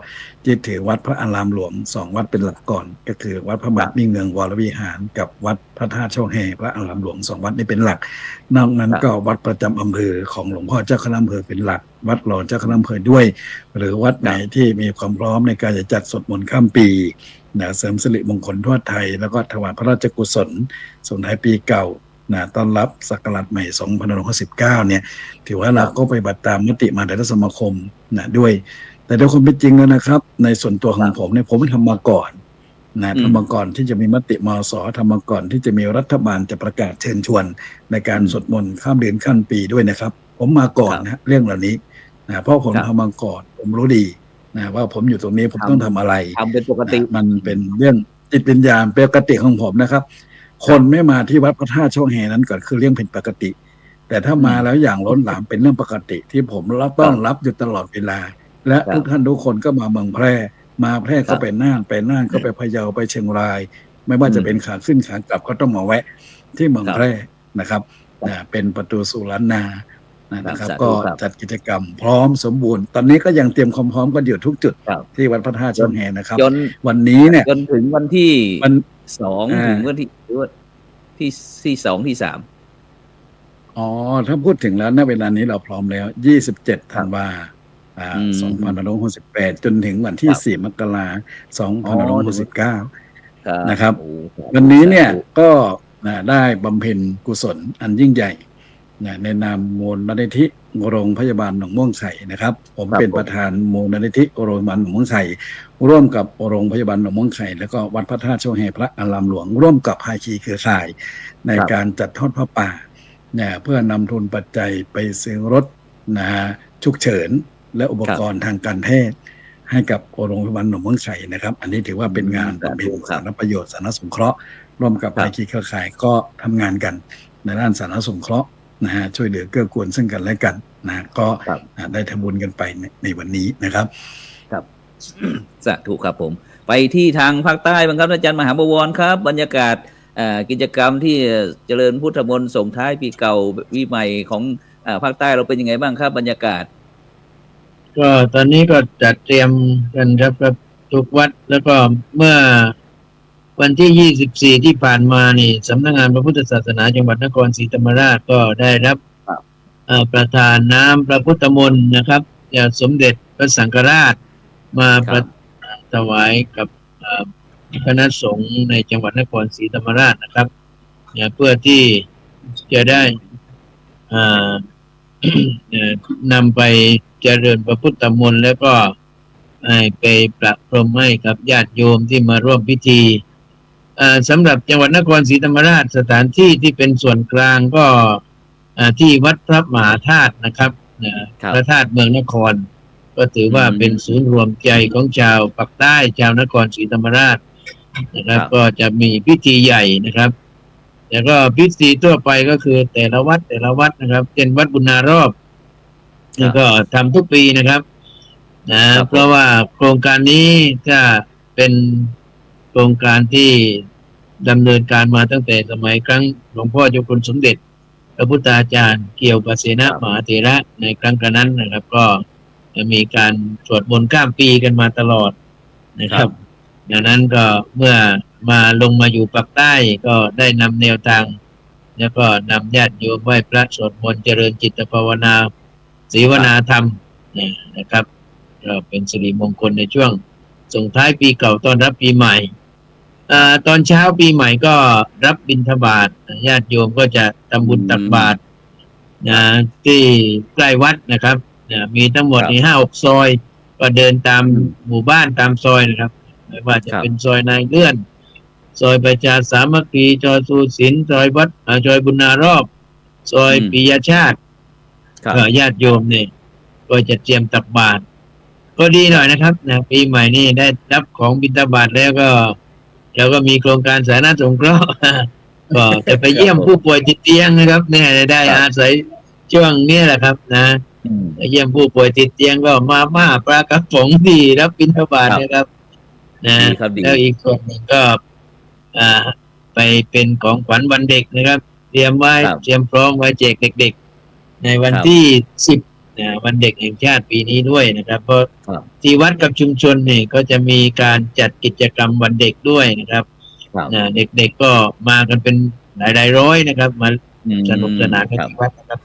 ยึดถือวัดพระอารามหลวง2วัดเป็นหลักก่อนก็คือวัดพระบาทมิ่งเมืองวรวิหารกับวัดพระธาตุช่อแฮพระอารามหลวง2วัดนี้เป็นหลักนอกนั้นก็วัดประจำอำเภอของหลวงพ่อเจ้าคณะอำเภอเป็นหลักวัดหล่อเจ้าคณะอำเภอด้วยหรือวัดไหนที่มีความพร้อมในการจะจัดสวดมนต์ข้ามปีเสริมสิริมงคลทั่วไทยแล้วก็ถวายพระราชกุศลส่งท้ายปีเก่าต้อนรับศักราชใหม่2569เนี่ยถือว่าเราก็ไปบัตรตามมติมหาเถรสมาคมด้วยแต่โดยความเป็นจริงแล้วนะครับในส่วนตัวของผมเนี่ยผมทำมาก่อนทำมาก่อนที่จะมีมติมส.ทำมาก่อนที่จะมีรัฐบาลจะประกาศเชิญชวนในการสวดมนต์ข้ามเดือนข้ามปีด้วยนะครับผมมาก่อนนะเรื่องเหล่านี้เพราะผมทำมาก่อนผมรู้ดีว่าผมอยู่ตรงนี้ผมต้องทำอะไรทำเป็นปกติมันเป็นเรื่องจิตวิญญาณเป็นปกติของผมนะครับคนไม่มาที่วัดพระธาตุช่อแฮนั้นก็คือเรื่องผิดปกติแต่ถ้ามาแล้วอย่างล้นหลามเป็นเรื่องปกติที่ผมต้อนรับอยู่ตลอดเวลาและทุกท่านทุกคนก็มาเมืองแพร่มาแพร่ก็ไปน่านก็ไปพะเยาไปเชียงรายไม่ว่าจะเป็นขาขึ้นขากลับก็ต้องมาแวะที่เมืองแพร่นะครับเป็นประตูสู่ล้านนานะครับก็จัดกิจกรรมพร้อมสมบูรณ์ตอนนี้ก็ยังเตรียมความพร้อมกันอยู่ทุกจุดที่วัดพระธาตุช่อแฮนะครับวันนี้เนี่ยจนถึงวันที่2ถึงวันที่2ที่3ถ้าพูดถึงแล้วณเวลานี้เราพร้อมแล้ว27ธันวา2568จนถึงวันที่4มกราคม2569นะครับวันนี้เนี่ยก็ได้บำเพ็ญกุศลอันยิ่งใหญ่ในนามมูลนิธิโรงพยาบาลหนองม่วงไส่นะครับผมเป็นประธานมูลนิธิโรงพยาบาลหนองม่วงไส่ร่วมกับโรงพยาบาลหนองม่วงไส่แล้วก็วัดพระธาตุช่อแฮพระอารามหลวงร่วมกับภาคีเครือข่ายในการจัดทอดผ้าป่าเพื่อนำทุนปัจจัยไปซื้อรถฉุกเฉินและอุปกรณ์ทางการแพทย์ ให้กับโรงพยาบาลหนองเมืองไข่นะครับอันนี้ถือว่าเป็นงานบำเพ็ญสาธารณประโยชน์สาธารณสงเคราะห์ร่วมกับภาคีเครือข่ายก็ทำงานกันในด้านสาธารณสงเคราะห์นะฮะช่วยเหลือเกื้อกูลซึ่งกันและกันนะก็ได้ทำบุญกันไปในวันนี้นะครับครับ สาธุครับผมไปที่ทางภาคใต้บ้างครับอาจารย์มหาบวรครับบรรยากาศกิจกรรมที่เจริญพุทธมนต์ส่งท้ายปีเก่าปีใหม่ของภาคใต้เราเป็นยังไงบ้างครับบรรยากาศก็ตอนนี้ก็จัดเตรียมกันครับทุกวัดแล้วก็เมื่อวันที่24ที่ผ่านมานี่สำนักงานพระพุทธศาสนาจังหวัดนครศรีธรรมราชก็ได้รับประทานน้ำพระพุทธมนต์นะครับจากสมเด็จพระสังฆราชมาประถวายกับคณะสงฆ์ในจังหวัดนครศรีธรรมราชนะครับเพื่อที่จะได้นำไปเจริญพระพุทธมนต์แล้วก็ไปประพรมให้กับญาติโยมที่มาร่วมพิธีสำหรับจังหวัดนครศรีธรรมราชสถานที่ที่เป็นส่วนกลางก็ที่วัดพระมหาธาตุนะครับพระธาตุเมืองนครก็ถือว่าเป็นศูนย์รวมใจของชาวภาคใต้ชาวนครศรีธรรมราชนะครับก็จะมีพิธีใหญ่นะครับแล้วก็พิธีทั่วไปก็คือแต่ละวัดนะครับเช่นวัดบุญนารอบนี่ก็ทำทุกปีนะครับเพราะว่าโครงการนี้ก็เป็นโครงการที่ดำเนินการมาตั้งแต่สมัยครั้งหลวงพ่อเจ้าคุณสมเด็จพระพุทธาจารย์เกี่ยวกับเสนามหาเถระในครั้งนั้นนะครับก็จะมีการสวดมนต์ข้ามปีกันมาตลอดนะครับดังนั้นก็เมื่อมาลงมาอยู่ภาคใต้ก็ได้นำแนวทางแล้วก็นำญาติโยมไหว้พระสวดมนต์เจริญจิตภาวนาศีวนาธรรมนะครับก็เป็นสิริมงคลในช่วงส่งท้ายปีเก่าต้อนรับปีใหม่ตอนเช้าปีใหม่ก็รับบิณฑบาตญาติโยมก็จะทำบุญตักบาตรที่ใกล้วัดนะครับมีทั้งหมดใน5-6 ซอยก็เดินตามหมู่บ้านตามซอยนะครับไม่ว่าจะเป็นซอยนายเลื่อนซอยประชาสามัคคีซอยสุสินซอยวัดซอยบุญนารอบซอยปิยชาติญาติโยมเนี่ยก็จะเตรียมตักบาตรก็ดีหน่อยนะครับปีใหม่นี้ได้รับของบิณฑบาตแล้วก็มีโครงการสาธารณสงเคราะห์ก็จะไปเยี่ยมผู้ป่วยติดเตียงนะครับเนี่ยได้อาศัยช่วงนี้แหละครับไปเยี่ยมผู้ป่วยติดเตียงก็มาม่าปลากระป๋องที่รับบิณฑบาตนะครับแล้วอีกส่วนหนึ่งก็ไปเป็นของขวัญวันเด็กนะครับเตรียมพร้อมไว้แจกเด็กๆในวันที่10วันเด็กแห่งชาติปีนี้ด้วยนะครับเพราะที่วัดกับชุมชนนี่ก็จะมีการจัดกิจกรรมวันเด็กด้วยนะครับเด็กๆก็มากันเป็นหลายร้อยนะครับมาสนุกสนานกันที่วัดนะครับ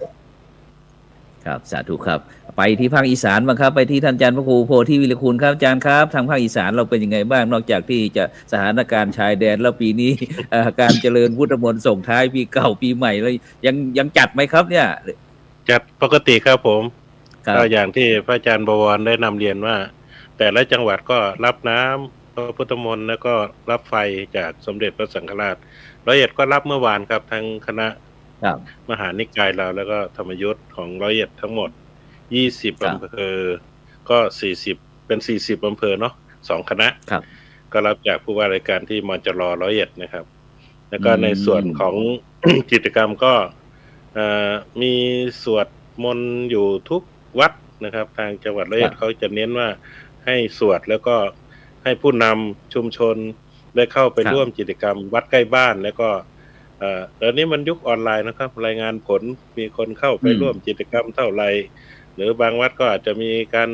ครับสาธุครับไปที่ภาคอีสานบ้างครับไปที่ท่านอาจารย์พระครูโพธิวิรคุณครับอาจารย์ครับทางภาคอีสานเราเป็นยังไงบ้างนอกจากที่จะสถานการณ์ชายแดนแล้วปีนี้การเจริญพุทธมนต์ส่งท้ายปีเก่าปีใหม่แล้วยังจัดไหมครับเนี่ยจัดปกติครับผมก็อย่างที่พระอาจารย์บวรได้นำเรียนว่าแต่ละจังหวัดก็รับน้ำพระพุทธมนต์แล้วก็รับไฟจากสมเด็จพระสังฆราช101ก็รับเมื่อวานครับทั้งคณะมหานิกายเราแล้วก็ธรรมยุทธ์ของ101ทั้งหมด20อำเภอก็40เป็น40อำเภอเนาะ2คณะก็รับจากผู้ว่าราชการที่มจร101นะครับแล้วก็ในส่วนของ กิจกรรมก็มีสวดมนต์อยู่ทุกวัดนะครับทางจังหวัด101เขาจะเน้นว่าให้สวดแล้วก็ให้ผู้นำชุมชนได้เข้าไปร่วมกิจกรรมวัดใกล้บ้านแล้วก็ตอนนี้มันยุคออนไลน์นะครับรายงานผลมีคนเข้าไปร่วมกิจกรรมเท่าไหร่หรือบางวัดก็อาจจะมีการ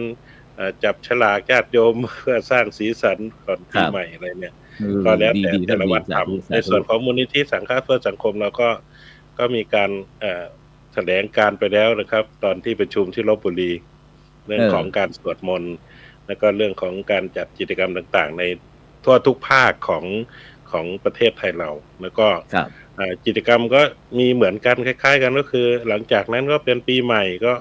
จับฉลากญาติโยมเพื่อสร้างสีสันก่อนปีใหม่อะไรเนี่ยก็แล้วแต่ละวัดทำในส่วนของมูลนิธิสังฆะเพื่อสังคมเราก็มีการแถลงการไปแล้วนะครับตอนที่ประชุมที่ลพบุรีเรื่องของการสวดมนต์แล้วก็เรื่องของการจัดกิจกรรมต่างๆในทั่วทุกภาคของประเทศไทยเราแล้วก็กิจกรรมก็มีเหมือนกันคล้ายๆกันก็คือหลังจากนั้นก็เป็นปีใหม่ก็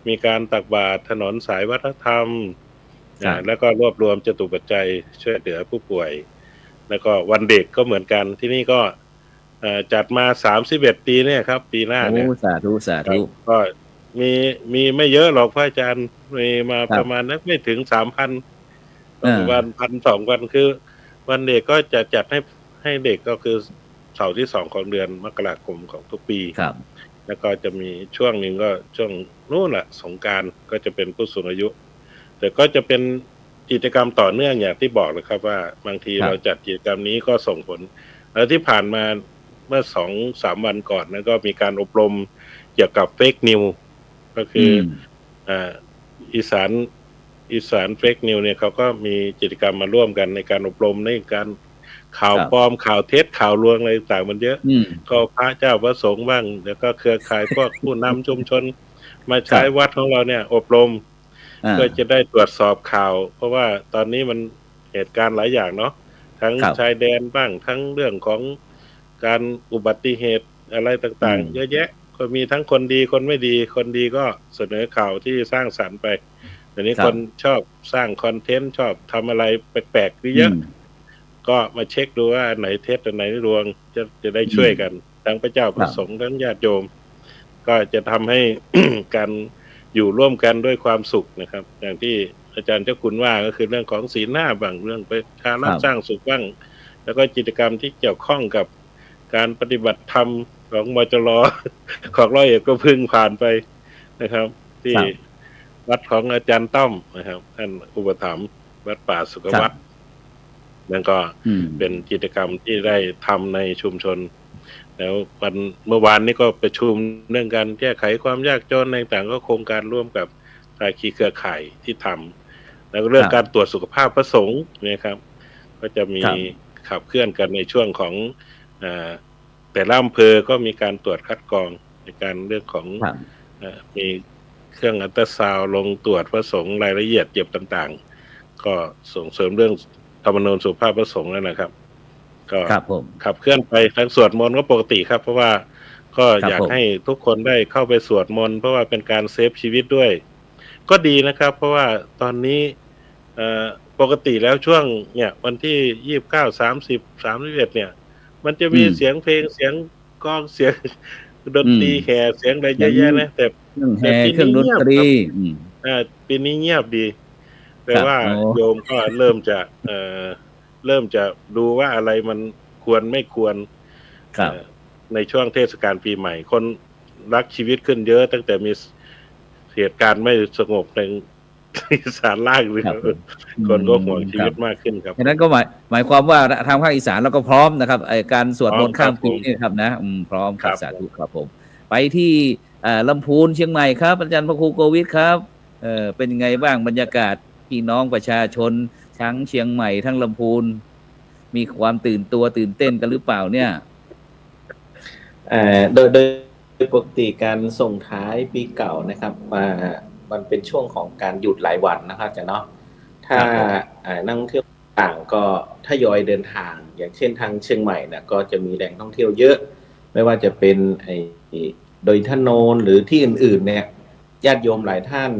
มีการตักบาตรถนนสายวัฒนธรรมแล้วก็รวบรวมจตุปัจจัยช่วยเหลือผู้ป่วยแล้วก็วันเด็กก็เหมือนกันที่นี่ก็จัดมา31ปีเนี่ยครับปีหน้าเนี่ยสาธุก็มีไม่เยอะหรอกพระอาจารย์มีมาประมาณไม่ถึง 3,000 ประมาณ1,000-2,000คือวันเด็กก็จะจัดให้เด็กก็คือเสาร์ที่2ของเดือนมกราคมของทุกปีครับแล้วก็จะมีช่วงหนึ่งก็ช่วงนู่นแหละสงกรานต์ก็จะเป็นผู้สูงอายุแต่ก็จะเป็นกิจกรรมต่อเนื่องอย่างที่บอกเลยครับว่าบางทีเราจัดกิจกรรมนี้ก็ส่งผลแล้วที่ผ่านมาเมื่อ 2-3 วันก่อนนั้นก็มีการอบรมเกี่ยวกับเฟกนิวก็คืออีสานเฟกนิวเนี่ยเขาก็มีกิจกรรมมาร่วมกันในการอบรมในการข่าวปลอมข่าวเท็จข่าวลวงอะไรต่างมันเยอะก็พระเจ้าพระสงฆ์บ้างแล้วก็เครือข่ายพวกผู้นำชุมชนมาใช้วัดของเราเนี่ยอบรมเพื่อจะได้ตรวจสอบข่าวเพราะว่าตอนนี้มันเหตุการณ์หลายอย่างเนาะทั้งชายแดนบ้างทั้งเรื่องของการอุบัติเหตุอะไรต่างๆเยอะแยะก็มีทั้งคนดีคนไม่ดีคนดีก็เสนอข่าวที่สร้างสรรค์ไปเดี๋ยวนี้คนชอบสร้างคอนเทนต์ชอบทำอะไรแปลกๆเยอะก็มาเช็คดูว่าไหนเท็จอันไหนลวงจะได้ช่วยกันทั้งพระเจ้าพระสงฆ์ทั้งญาติโยมก็จะทำให้ การอยู่ร่วมกันด้วยความสุขนะครับอย่างที่อาจารย์เจ้าคุณว่าก็คือเรื่องของศีลห้าบ้างเรื่องประชารัฐสร้างสุขบ้างแล้วก็กิจกรรมที่เกี่ยวข้องกับการปฏิบัติธรรมของมจร ของร้อยเอ็ดก็พึ่งผ่านไปนะครับที่วัดของอาจารย์ต้อมนะครับท่านอุปถัมภ์วัดป่าสุขวัฒน์นั่นก็เป็นกิจกรรมที่ได้ทำในชุมชนแล้วเมื่อวานนี้ก็ประชุมเรื่องการแก้ไขความยากจนต่างๆก็โครงการร่วมกับภาคีเครือข่ายที่ทำแล้วเรื่องการตรวจสุขภาพพระสงฆ์นะครับก็จะมีขับเคลื่อนกันในช่วงของแต่ละอำเภอก็มีการตรวจคัดกรองในการเรื่องของมีเครื่องอัลตราซาวด์ลงตรวจพระสงฆ์รายละเอียดเจ็บต่างๆก็ส่งเสริมเรื่องธรรมนูญสุภาพพระสงฆ์แล้วนะครับก็ขับเคลื่อนไปทั้งสวดมนต์ก็ปกติครับเพราะว่าก็อยากให้ทุกคนได้เข้าไปสวดมนต์เพราะว่าเป็นการเซฟชีวิตด้วยก็ดีนะครับเพราะว่าตอนนี้ปกติแล้วช่วงเนี่ยวันที่29 30 31เนี่ยมันจะมีเสียงเพลงเสียงกลองเสียงดนตรีแห่เสียงอะไรเยอะแยะนะแต่เครื่องดนตรีปีนี้เงียบดีแต่ว่าโยมก็เริ่มจะดูว่าอะไรมันควรไม่ควรในช่วงเทศกาลปีใหม่คนรักชีวิตขึ้นเยอะตั้งแต่มีเหตุการณ์ไม่สงบในอีสานล่างเลยคนก็ห่วงชีวิตมากขึ้นครับฉะนั้นก็หมายความว่าทางภาคอีสานเราก็พร้อมนะครับการสวดมนต์ข้ามปีนี่ครับนะพร้อมครับสาธุครับผมไปที่ลำพูนเชียงใหม่ครับอาจารย์พระครูโกวิทครับเป็นยังไงบ้างบรรยากาศพี่น้องประชาชนทั้งเชียงใหม่ทั้งลำพูนมีความตื่นเต้นกันหรือเปล่าเนี่ยโดยปกติการส่งท้ายปีเก่านะครับมันเป็นช่วงของการหยุดหลายวันนะครับอาจารย์เนาะถ้านักท่องเที่ยวต่างก็ทยอยเดินทางอย่างเช่นทางเชียงใหม่เนี่ยก็จะมีแหล่งท่องเที่ยวเยอะไม่ว่าจะเป็นโดยท่านโนนหรือที่อื่นๆเนี่ยญาติโยมหลายท่าน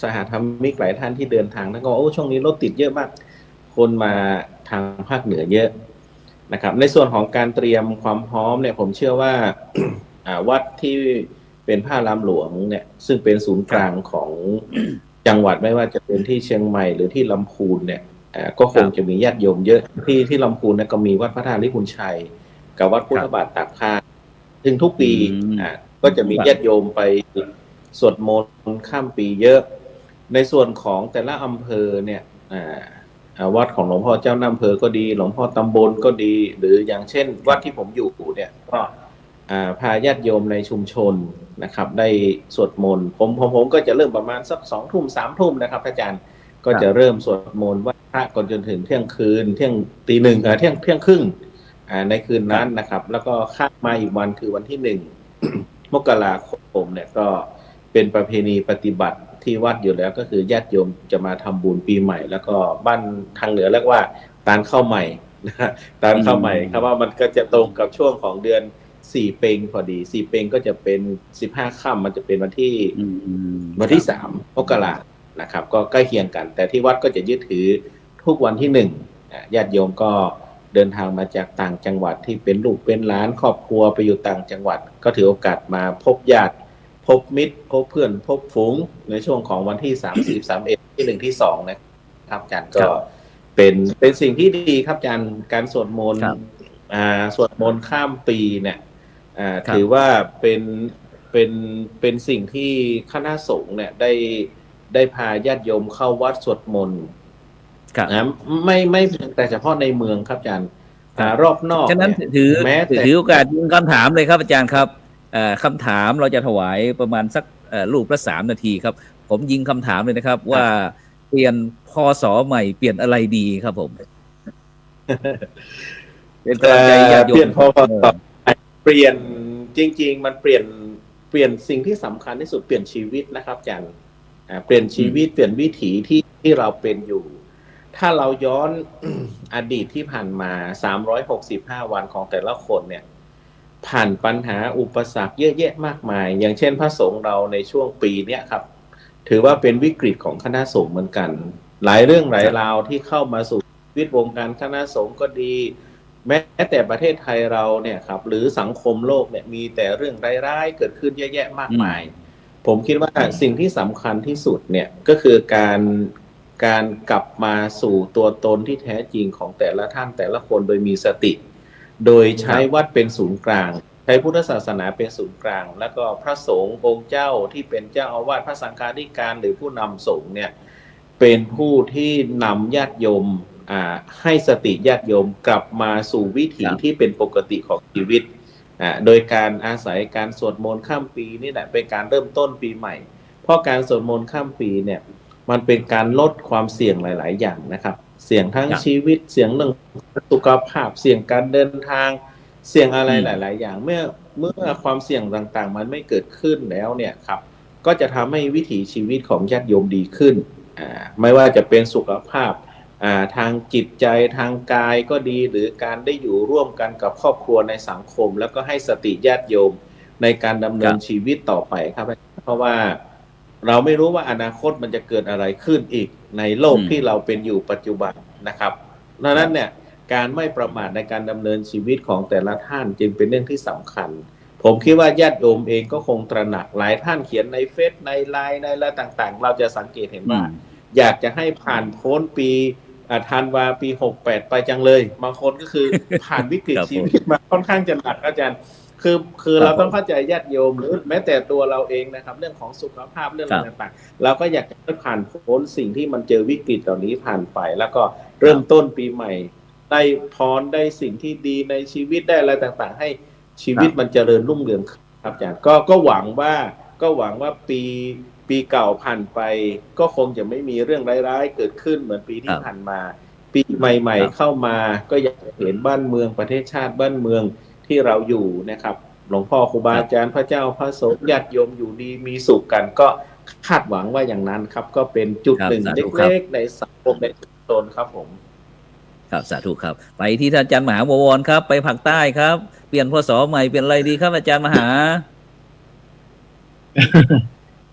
สหธรรมิกหลายท่านที่เดินทางท่านก็โอ้ช่วงนี้รถติดเยอะมากคนมาทางภาคเหนือเยอะนะครับในส่วนของการเตรียมความพร้อมเนี่ยผมเชื่อว่า วัดที่เป็นพระอารามหลวงเนี่ยซึ่งเป็นศูนย์กลางของจังหวัดไม่ว่าจะเป็นที่เชียงใหม่หรือที่ลำพูนเนี่ยก็คงจะมีญาติโยมเยอะที่ลำพูนเนี่ยก็มีวัดพระธาตุลิพุนชัยกับวัดพุทธบาทตากผ้าซึ่งทุกปีก็จะมีญาติโยมไปสวดมนต์ข้ามปีเยอะในส่วนของแต่ละอำเภอเนี่ยวัดของหลวงพ่อเจ้าอำเภอก็ดีหลวงพ่อตำบลก็ดีหรืออย่างเช่นวัดที่ผมอยู่เนี่ยก็พาญาติโยมในชุมชนนะครับได้สวดมนต์ผมก็จะเริ่มประมาณสัก2 ทุ่ม 3 ทุ่มนะครับอาจารย์ก็จะเริ่มสวดมนต์ไหว้พระก่อนจนถึงเที่ยงคืนเที่ยงตีหนึ่งเที่ยงครึ่งในคืนนั้นนะครับแล้วก็ข้ามมาอีกวันคือวันที่1 มกราคมเนี่ยก็เป็นประเพณีปฏิบัติที่วัดอยู่แล้วก็คือญาติโยมจะมาทำบุญปีใหม่แล้วก็บ้านทางเหนือเรียกว่าตาลข้าวใหม่ตาลข้าวใหม่ครับว่ามันก็จะตรงกับช่วงของเดือน4 เพ็งพอดี4 เพ็งก็จะเป็น15 ค่ำมันจะเป็นวันที่3 มกรานะครับก็ใกล้เคียงกันแต่ที่วัดก็จะยึดถือทุกวันที่1ญาติโยมก็เดินทางมาจากต่างจังหวัดที่เป็นลูกเป็นหลานครอบครัวไปอยู่ต่างจังหวัดก็ถือโอกาสมาพบญาติพบมิตรพบเพื่อนพบฝูงในช่วงของวันที่30 31ที่1ที่2นะครับอาจารย์ก็ เป็นสิ่งที่ดีครับอาจารย์การสวดมนต์ ครับ สวดมนต์ข้ามปีเนี่ย ครับ ถือว่าเป็นสิ่งที่คณะสงฆ์เนี่ยได้พาญาติโยมเข้าวัดสวดมนต์ ครับ นะไม่เพียงแต่เฉพาะในเมืองครับอาจารย์ ครับ รอบนอก ฉะนั้น เนี่ย ถือ แม้แต่ โอกาสยิงคำถามเลยครับอาจารย์ครับคำถามเราจะถวายประมาณสักรูปละ3 นาทีครับ ผมยิงคำถามเลยนะครับ ว่าเปลี่ยนพศใหม่เปลี่ยนอะไรดีครับผม เป็นกำลังใจญาติโยม เปลี่ยนพอเปลี่ยนจริง ๆ มันเปลี่ยนสิ่งที่สำคัญที่สุดเปลี่ยนชีวิตนะครับอาจารย์เปลี่ยนชีวิตเปลี่ยนวิถีที่เราเป็นอยู่ ถ้าเราย้อน อดีตที่ผ่านมา365 วันของแต่ละคนเนี่ย ผ่านปัญหาอุปสรรคเยอะแยะมากมาย อย่างเช่นพระสงฆ์เราในช่วงปีเนี้ยครับ ถือว่าเป็นวิกฤตของคณะสงฆ์เหมือนกัน หลายเรื่องหลายราวที่เข้ามาสู่ชีวิตวงการคณะสงฆ์ก็ดี แม้แต่ประเทศไทยเราเนี่ยครับหรือสังคมโลกเนี่ยมีแต่เรื่องร้ายๆเกิดขึ้นเยอะแยะมากมาย ผมคิดว่าสิ่งที่สำคัญที่สุดเนี่ยก็คือการกลับมาสู่ตัวตนที่แท้จริงของแต่ละท่านแต่ละคนโดยมีสติ โดยใช้วัดเป็นศูนย์กลางใช้พุทธศาสนาเป็นศูนย์กลาง แล้วก็พระสงฆ์องค์เจ้าที่เป็นเจ้าอาวาสพระสังฆาธิการหรือผู้นำสงฆ์เนี่ยเป็นผู้ที่นำญาติโยมให้สติญาติโยมกลับมาสู่วิถีที่เป็นปกติของชีวิตโดยการอาศัยการสวดมนต์ข้ามปีนี่แหละเป็นการเริ่มต้นปีใหม่เพราะการสวดมนต์ข้ามปีเนี่ยมันเป็นการลดความเสี่ยงหลายๆอย่างนะครับเสี่ยงทั้งชีวิตเสี่ยงเรื่องสุขภาพเสี่ยงการเดินทางเสี่ยงอะไรหลายๆอย่างเมื่อความเสี่ยงต่างๆมันไม่เกิดขึ้นแล้วเนี่ยครับก็จะทำให้วิถีชีวิตของญาติโยมดีขึ้นไม่ว่าจะเป็นสุขภาพทางจิตใจทางกายก็ดีหรือการได้อยู่ร่วมกันกับครอบครัวในสังคมแล้วก็ให้สติญาติโยมในการดำเนินชีวิตต่อไปครับเพราะว่าเราไม่รู้ว่าอนาคตมันจะเกิดอะไรขึ้นอีกในโลกที่เราเป็นอยู่ปัจจุบันนะครับดังนั้นเนี่ยการไม่ประมาทในการดำเนินชีวิตของแต่ละท่านจึงเป็นเรื่องที่สำคัญผมคิดว่าญาติโยมเองก็คงตระหนักหลายท่านเขียนในเฟซในไลน์ในอะไรต่างๆเราจะสังเกตเห็นว่าอยากจะให้ผ่านพ้นปีธันวาปี68ไปจังเลยบางคนก็คือ ผ่านวิกฤตชีวิตมาค่อนข้างจะหนักอาจารย์คือเราต้องเข้าใจญาติโยมหรือแม้แต่ตัวเราเองนะครับเรื่องของสุขภาพเรื่องอะไรต่างๆเราก็อยากจะให้ผ่านพ้นสิ่งที่มันเจอวิกฤตเหล่านี้ผ่านไปแล้วก็เริ่มต้นปีใหม่ได้พรได้สิ่งที่ดีในชีวิตได้อะไรต่างๆให้ชีวิตมันเจริญรุ่งเรืองครับอาจารย์ก็หวังว่าปีเก่าผ่านไปก็คงจะไม่มีเรื่องร้ายๆเกิดขึ้นเหมือนปีที่ผ่านมาปีใหม่ๆเข้ามาก็อยากเห็นบ้านเมืองประเทศชาติบ้านเมืองที่เราอยู่นะครับหลวงพ่อครูบาอาจารย์พระเจ้าพระสงฆ์ญาติโยมอยู่ดีมีสุขกันก็คาดหวังว่าอย่างนั้นครับก็เป็นจุดหนึ่งเล็กๆในสังคมในชุมชนครับผมครับสาธุครับไปที่ท่านอาจารย์มหาบวรครับไปภาคใต้ครับเปลี่ยนพศใหม่เปลี่ยนอะไรดีครับอาจารย์มหา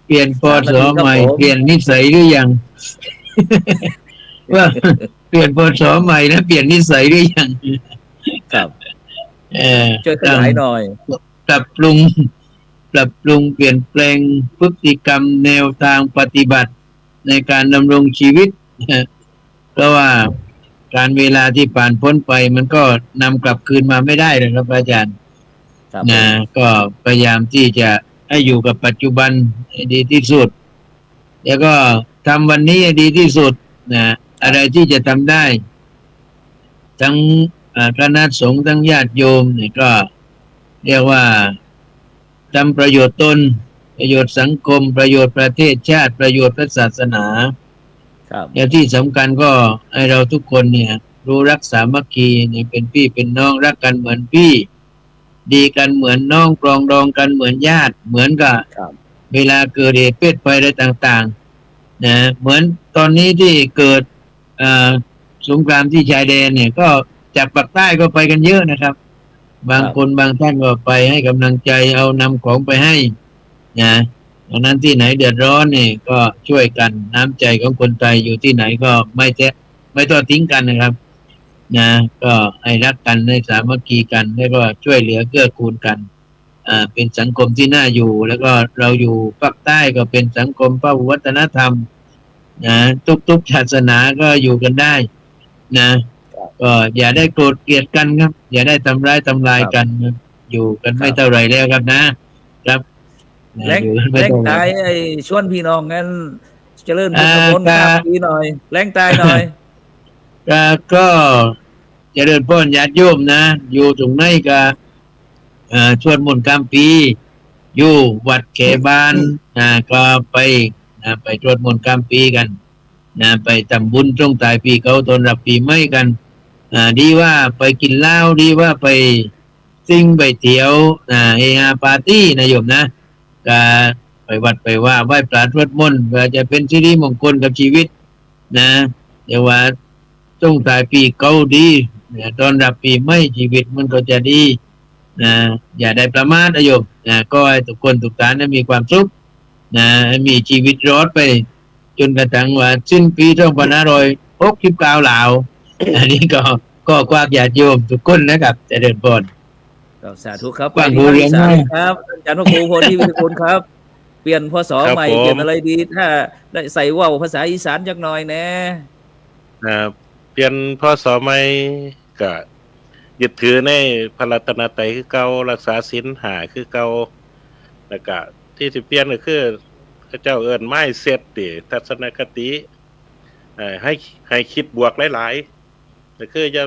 เปลี่ยนพศใหม่เปลี่ยนนิสัยหรือยัง ว่าเปลี่ยนพศใหม่นะเปลี่ยนนิสัยหรือยังครับช่วยขยายหน่อยปรับปรุงเปลี่ยนแปลงพฤติกรรมแนวทางปฏิบัติในการดำรงชีวิตเพราะว่าการเวลาที่ผ่านพ้นไปมันก็นำกลับคืนมาไม่ได้เลยครับอาจารย์นะก็พยายามที่จะให้อยู่กับปัจจุบันให้ดีที่สุดแล้วก็ทำวันนี้ให้ดีที่สุดนะอะไรที่จะทำได้ทั้งคณะสงฆ์ทั้งญาติโยมเนี่ยก็เรียกว่าทำประโยชน์ตนประโยชน์สังคมประโยชน์ประเทศชาติประโยชน์พระศาสนาและที่สำคัญก็ให้เราทุกคนเนี่ยรู้รักสามัคคีเนี่ยเป็นพี่เป็นน้องรักกันเหมือนพี่ดีกันเหมือนน้องปรองดองกันเหมือนญาติเหมือนกับเวลาเกิดเหตุเพศภัยอะไรต่างๆนะเหมือนตอนนี้ที่เกิดสงครามที่ชายแดนเนี่ยก็จากปากใต้ก็ไปกันเยอะนะครับบางคนบางท่านก็ไปให้กำลังใจเอานำของไปให้นะดังนั้นที่ไหนเดือดร้อนเนี่ยก็ช่วยกันน้ำใจของคนไทยอยู่ที่ไหนก็ไม่ทอดทิ้งกันนะครับนะก็ให้รักกันให้สามัคคีกันแล้วก็ช่วยเหลือเกื้อกูลกันเป็นสังคมที่น่าอยู่แล้วก็เราอยู่ภาคใต้ก็เป็นสังคมพหุวัฒนธรรมนะทุกศาสนาก็อยู่กันได้ นะก็อย่าได้โกรธเกลียดกันครับ อย่าได้ทำร้ายทำลายกันครับอยู่กันไม่เท่าไรแล้วครับนะครับแรงตายไอ้ชวนพี่น้องงั้นเจริญพุทธมนต์ข้ามปีหน่อยแรงตายหน่อยก็เจริญพรญาติโยมนะอยู่ตรงไหนก็ชวนมนต์ข้ามปีอยู่วัดเขบานก็ไปชวนมนต์ข้ามปีกันไปทำบุญตรงตายปีเขาต้อนรับปีใหม่กันดีว่าไปกินเหล้าดีว่าไปซิ่งไปเที่ยวเฮฮาปาร์ตี้นะโยมนะก็ไปวัดไปว่าไหว้พระสวดมนต์เพื่อจะเป็นสิริมงคลกับชีวิตนะเดี๋ยวว่าตรงตายปีเก่าดีต้อนรับปีใหม่ชีวิตมันก็จะดีอย่าได้ประมาทนะโยมก็ให้ทุกคนทุกท่านมีความสุขมีชีวิตรอดไปจนกระทั่งว่าสิ้นปี2569แล้วอันนี้ก็กว้างญาติโยมทุกคนนะครับจะเดินบนสาธุครับความรู้เรียนครับอาจารย์พระครูโพธิวิทยคุณครับเปลี่ยนพศใหม่เปลี่ยนอะไรดีถ้าได้ใส่ว่าวภาษาอีสานจักหน่อยแน่เปลี่ยนพศใหม่ก็ยึดถือในพระรัตนตรัยคือเก่ารักษาศีล5คือเก่าแล้วก็ที่สิเปลี่ยนก็คือพระเจ้าเอิ้นไม้เซตติทัศนคติให้คิดบวกหลายๆก็คือจะ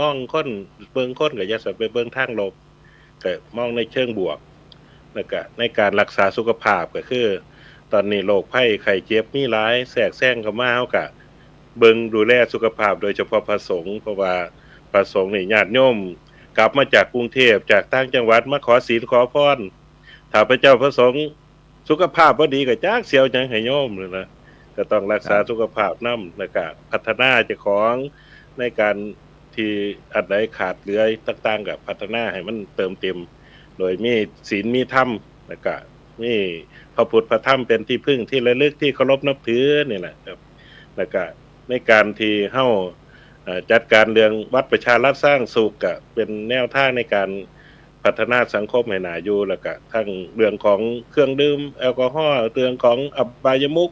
มองคนเบิ่งคนก็อย่าสับไปเบิ่งทางลบก็มองในเชิงบวกแล้วก็ในการรักษาสุขภาพก็คือตอนนี้โรคภัยไข้เจ็บมีหลายแทรกแซงเข้ามาเฮาก็เบิ่งดูแลสุขภาพโดยเฉพาะพระสงฆ์เพราะว่าพระสงฆ์นี่ญาติโยมกลับมาจากกรุงเทพจากต่างจังหวัดมาขอศีลขอพรถ้าพระเจ้าพระสงฆ์สุขภาพบ่ดีก็จักเสียวจังให้โยมเลยนะก็ต้องรักษาสุขภาพนำแล้วก็พัฒนาเจ้าของในการที่อันใดขาดเหลือต่างๆก็พัฒนาให้มันเติมเต็มโดยมีศีลมีธรรมแล้วก็มีพระพุทธพระธรรมเป็นที่พึ่งที่ระลึกที่เคารพนับถือนี่แหละครับแล้วก็ในการที่เฮาจัดการเรื่องวัดประชารัฐสร้างสุขก็เป็นแนวทางในการพัฒนาสังคมให้น่าอยู่แล้วก็ทั้งเรื่องของเครื่องดื่มแอลกอฮอล์เรื่องของอบายมุข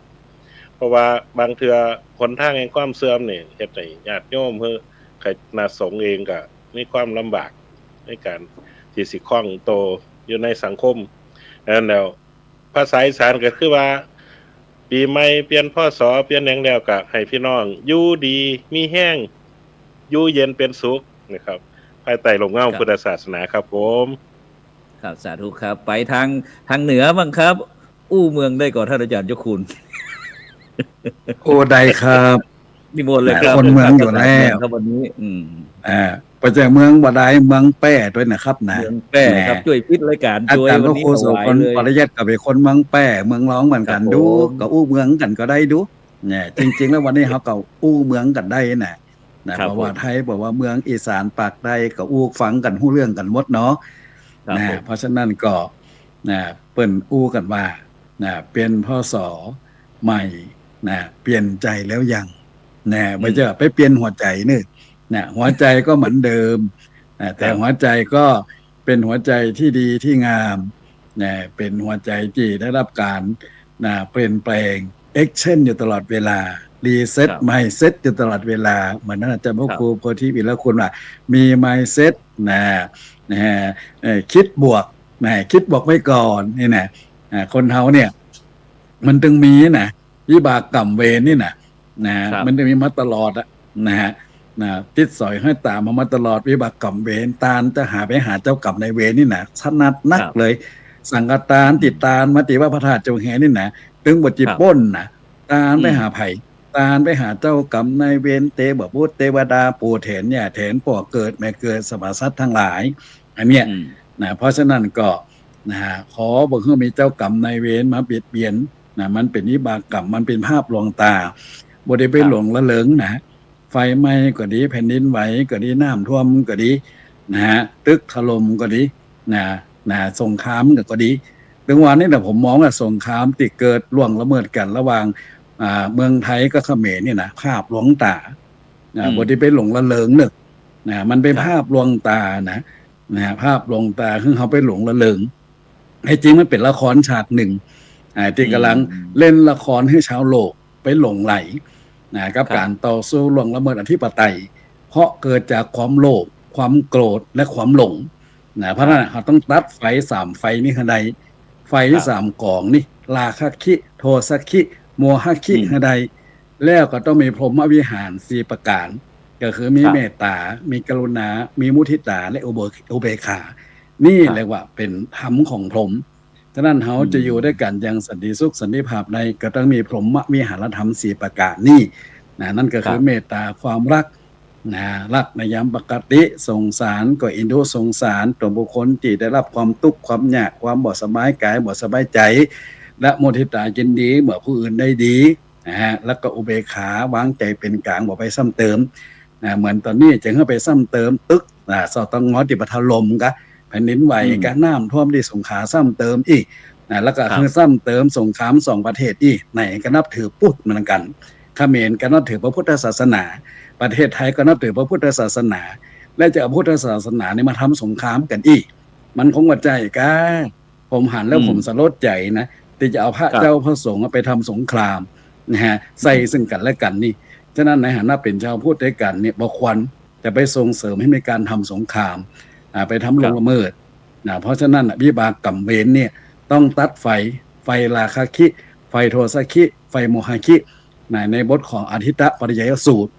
เพราะว่าบางเทื่อหนทางแห่งความเสื่อมนี่เฮ็ดให้ญาติโยมคณะสงฆ์เองก็มีความลำบากในการที่สิคล่องโตอยู่ในสังคมแล้วภาษาอีสานก็คือว่าปีใหม่เปลี่ยนพศเปลี่ยนหยังแล้วก็ให้พี่น้องอยู่ดีมีแห้งอยู่เย็นเป็นสุขนะครับภายใต้ร่มเงาพุทธศาสนาครับผมครับสาธุครับไปทางเหนือบ้างครับอู้เมืองได้ก่อนท่านอาจารย์เจ้าคุณโอ้ได้ครับนิมนต์เลยครับคนเมืองอยู่แล้วครับวันนี้ประจากเมืองบ่ได้เมืองแป้ด้วยนะครับนะเมืองแป้ครับช่วยพิจรายการช่วยวันนี้ถวายเลยปริยัติกับเป็นคนเมืองแป้เมืองร้องเหมือนกันดูก็อู้เมืองกันก็ได้ดูเนี่ยจริงๆแล้ววันนี้เขาก็อู้เมืองกันได้นะเพราะว่าไทยบอกว่าเมืองอีสานปากใต้ก็อู้ฟังกันฮู้เรื่องกันหมดเนาะเพราะฉะนั้นก็เปิ้นอู้กันว่าเป็นพศใหม่เปลี่ยนใจแล้วยังไม่จะไปเปลี่ยนหัวใจนี่หัวใจก็เหมือนเดิมแต่หัวใจก็เป็นหัวใจที่ดีที่งามเป็นหัวใจที่ได้รับการเปลี่ยนแปลงเอ็กเช่นอยู่ตลอดเวลารีเซ็ตไมน์เซ็ตอยู่ตลอดเวลาเหมือนนั้นอาจารย์พระครูโพธิวิรคุณว่ามีไมน์เซ็ตคิดบวกคิดบวกไว้ก่อนนี่นะคนเฮาเนี่ยมันตึงมีวิบากกรรมเวรนี่มันจะมีมาตลอดติดสอยให้ตามมาตลอดวิบากกรรมเวรตาลจะหาไปหาเจ้ากรรมในเวรนี่ถนัดนักเลยสังกตานติดตาลมาติว่าพระธาตุเจ้าแห่นี่ตึงบทจิป้นตาลไปหาไผ่ตาลไปหาเจ้ากรรมในเวรเตบพุทธเทวดาปู่เถนเนี่ยเถนป่อเกิดแม่เกิดสรรพสัตว์ทั้งหลายอันเนี้ยเพราะฉะนั้นก็ขอบอกให้มีเจ้ากรรมในเวรมาเบียดเบียนมันเป็นวิบากกรรมมันเป็นภาพลวงตาบ่ได้ไปหลงละเลิงไฟไหม้ก็ดีแผ่นดินไหวก็ดีน้ำท่วมก็ดีตึกถล่มก็ดีสงครามก็ดีถึงวันนี้ผมมองว่าสงครามที่เกิดล่วงละเมิดกันระหว่างเมืองไทยกับเขมรนี่ภาพลวงตาบ่ได้ไปหลงละเลิงนึกมันเป็นภาพลวงตาภาพลวงตาคือเขาไปหลงละเลิงให้จริงมันเป็นละครฉากหนึ่งที่กำลังเล่นละครให้ชาวโลกไปหลงไหล กับการต่อสู้ล่วงละเมิดอธิปไตยเพราะเกิดจากความโลภความโกรธและความหลงเพราะฉะนั้นเขาต้องตัดไฟ3ไฟนี้ให้ได้ไฟ3กองนี่ราคะคิโทสะคิโมหะคิให้ได้แล้วก็ต้องมีพรหมวิหาร4ประการก็คือมีเมตตามีกรุณามีมุทิตาและอุเบกขานี่เรียกว่าเป็นธรรมของพรหมฉะนั้นเขาจะอยู่ด้วยกันอย่างสันติสุขสันติภาพใดก็ต้องมีพรหมวิหารธรรม4ประการนี่นั่นก็คือเมตตาความรักรักในยามปกติสงสารก็อินดูสงสารตัวบุคคลที่ได้รับความทุกข์ความยากความบ่สบายกายบ่สบายใจและมุทิตายินดีเมื่อผู้อื่นได้ดีแล้วก็อุเบกขาวางใจเป็นกลางบ่ไปซ้ำเติมเหมือนตอนนี้จึงเข้าไปซ้ำเติมตึกสตงติปทลมกะแผ่นดินไหวกะน้ำท่วมที่สงขลาซ้ำเติมอีกแล้วก็คือซ้ำเติมสงคราม2ประเทศอีกไหนก็นับถือพุทธเหมือนกันเขมรก็นับถือพระพุทธศาสนาประเทศไทยก็นับถือพระพุทธศาสนาและจะเอาพุทธศาสนานี่มาทำสงครามกันอีกมันคงว่าใจกะผมหันแล้วผมสลดใจนะที่จะเอาพระเจ้าพระสงฆ์ไปทำสงครามใส่ซึ่งกันและกันนี่ฉะนั้นในฐานะเป็นชาวพุทธด้วยกันเนี่ยบ่ควรจะไปส่งเสริมให้มีการทำสงครามไปทำละเมิดเพราะฉะนั้นวิบากกรรมเวรเนี่ยต้องตัดไฟราคะคิไฟโทสะคิไฟโมหะคิในบทของอธิตปริยยสูตร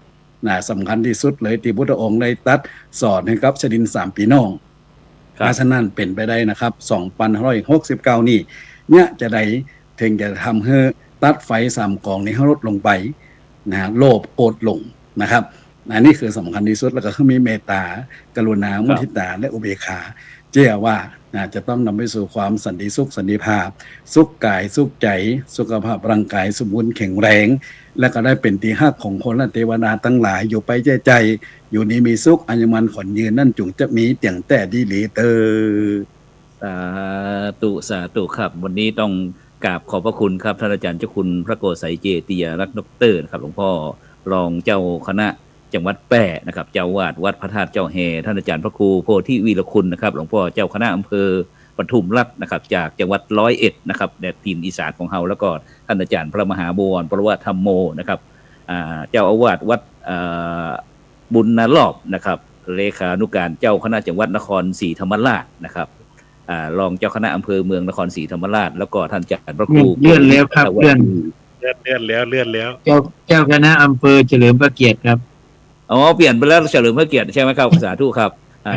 สำคัญที่สุดเลยที่พุทธองค์ได้ตัดสอนให้กับชดิน3พี่น้องเพราะฉะนั้นเป็นไปได้นะครับ2569นี่เนี่ยจะได้ถึงจะทำให้ตัดไฟ3กองนี้ให้ลดลงไปโลภโกรธหลงนะครับนี่คือสำคัญที่สุดแล้วก็คือมีเมตตากรุณามุทิตาและอุเบกขาเชื่อว่าจะต้องนำไปสู่ความสันติสุขสันติภาพสุขกายสุขใจสุขภาพร่างกายสมบูรณ์แข็งแรงและก็ได้เป็นที่ฮักของคนและเทวดาทั้งหลายอยู่ไปใจอยู่นี้มีสุขอัญมันขอนยืนนั่นจุงจะมีเตียงแต่ดีหลีเตอสาธุครับวันนี้ต้องกราบขอบพระคุณครับท่านอาจารย์เจ้าคุณพระโกษัยเจติยรักษ์ดรนะครับหลวงพ่อรองเจ้าคณะจังหวัดแปร่นะครับเจ้าวาดวัดพระธาตุเจ้าแฮท่านอาจารย์พระครูโพธิวีรคุณนะครับหลวงพ่อเจ้าคณะอำเภอปทุมราชนะครับจากจังหวัด101นะครับแดนถิ่นอีสานของเฮาแล้วก็ท่านอาจารย์พระมหาบวรปรวัติธรรมโมนะครับเจ้าอาวาสวัดบุญนรอบนะครับเลขานุการเจ้าคณะจังหวัดนครศรีธรรมราชนะครับรองเจ้าคณะอำเภอเมืองนครศรีธรรมราชแล้วก็ท่านอาจารย์พระครูเลื่อนแล้วครับเลื่อนแล้วเจ้าคณะอำเภอเฉลิมพระเกียรติครับเปลี่ยนไปแล้วเฉลิมพระเกียรติใช่ไหมครับสาธุครับ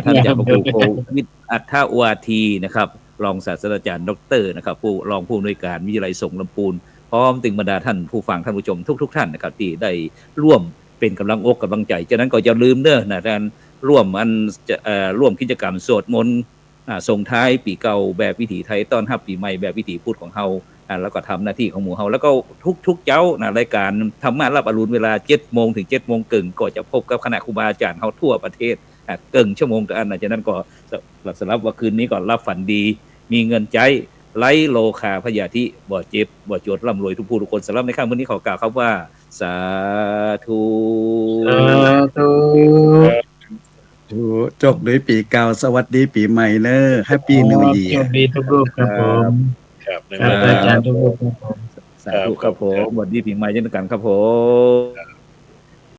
ท่านอาจารย์พระครูโควิทย์อัฏฐวาทีนะครับรองศาสตราจารย์ดรนะครับผู้รองผู้อำนวยการวิทยาลัยสงฆ์ลำพูนพร้อมถึงบรรดาท่านผู้ฟังท่านผู้ชมทุกท่านนะครับที่ได้ร่วมเป็นกำลังอกกำลังใจฉะนั้นก็อย่าลืมเด้อนะท่านร่วมกิจกรรมสวดมนต์ส่งท้ายปีเก่าแบบวิถีไทยต้อนรับปีใหม่แบบวิถีพุทธของเฮาแล้วก็ทำหน้าที่ของหมู่เฮาแล้วก็ทุกเจ้ารายการธรรมะรับอรุณเวลา 7:00 นถึง 7:00 นก็จะพบกับคณะครูบาอาจารย์เฮาทั่วประเทศเกินชั่วโมงต่ออันฉะนั้นก็สำหรับว่าคืนนี้ก็รับฝันดีมีเงินใจไร้โลคาพยาธิบ่เจ็บบ่จวดร่ำรวยทุกผู้ทุกคนสำหรับในค่ำวันนี้ขอกล่าวครับว่าสาธุจบด้วยปีเก่าสวัสดีปีใหม่เนอะแฮปปี้นิวเยียร์โชคดีทุกรูปครับผมครับอาจารย์ทุกรูปครับผมสาธุครับผมสวัสดีปีใหม่เช่นกันครับผม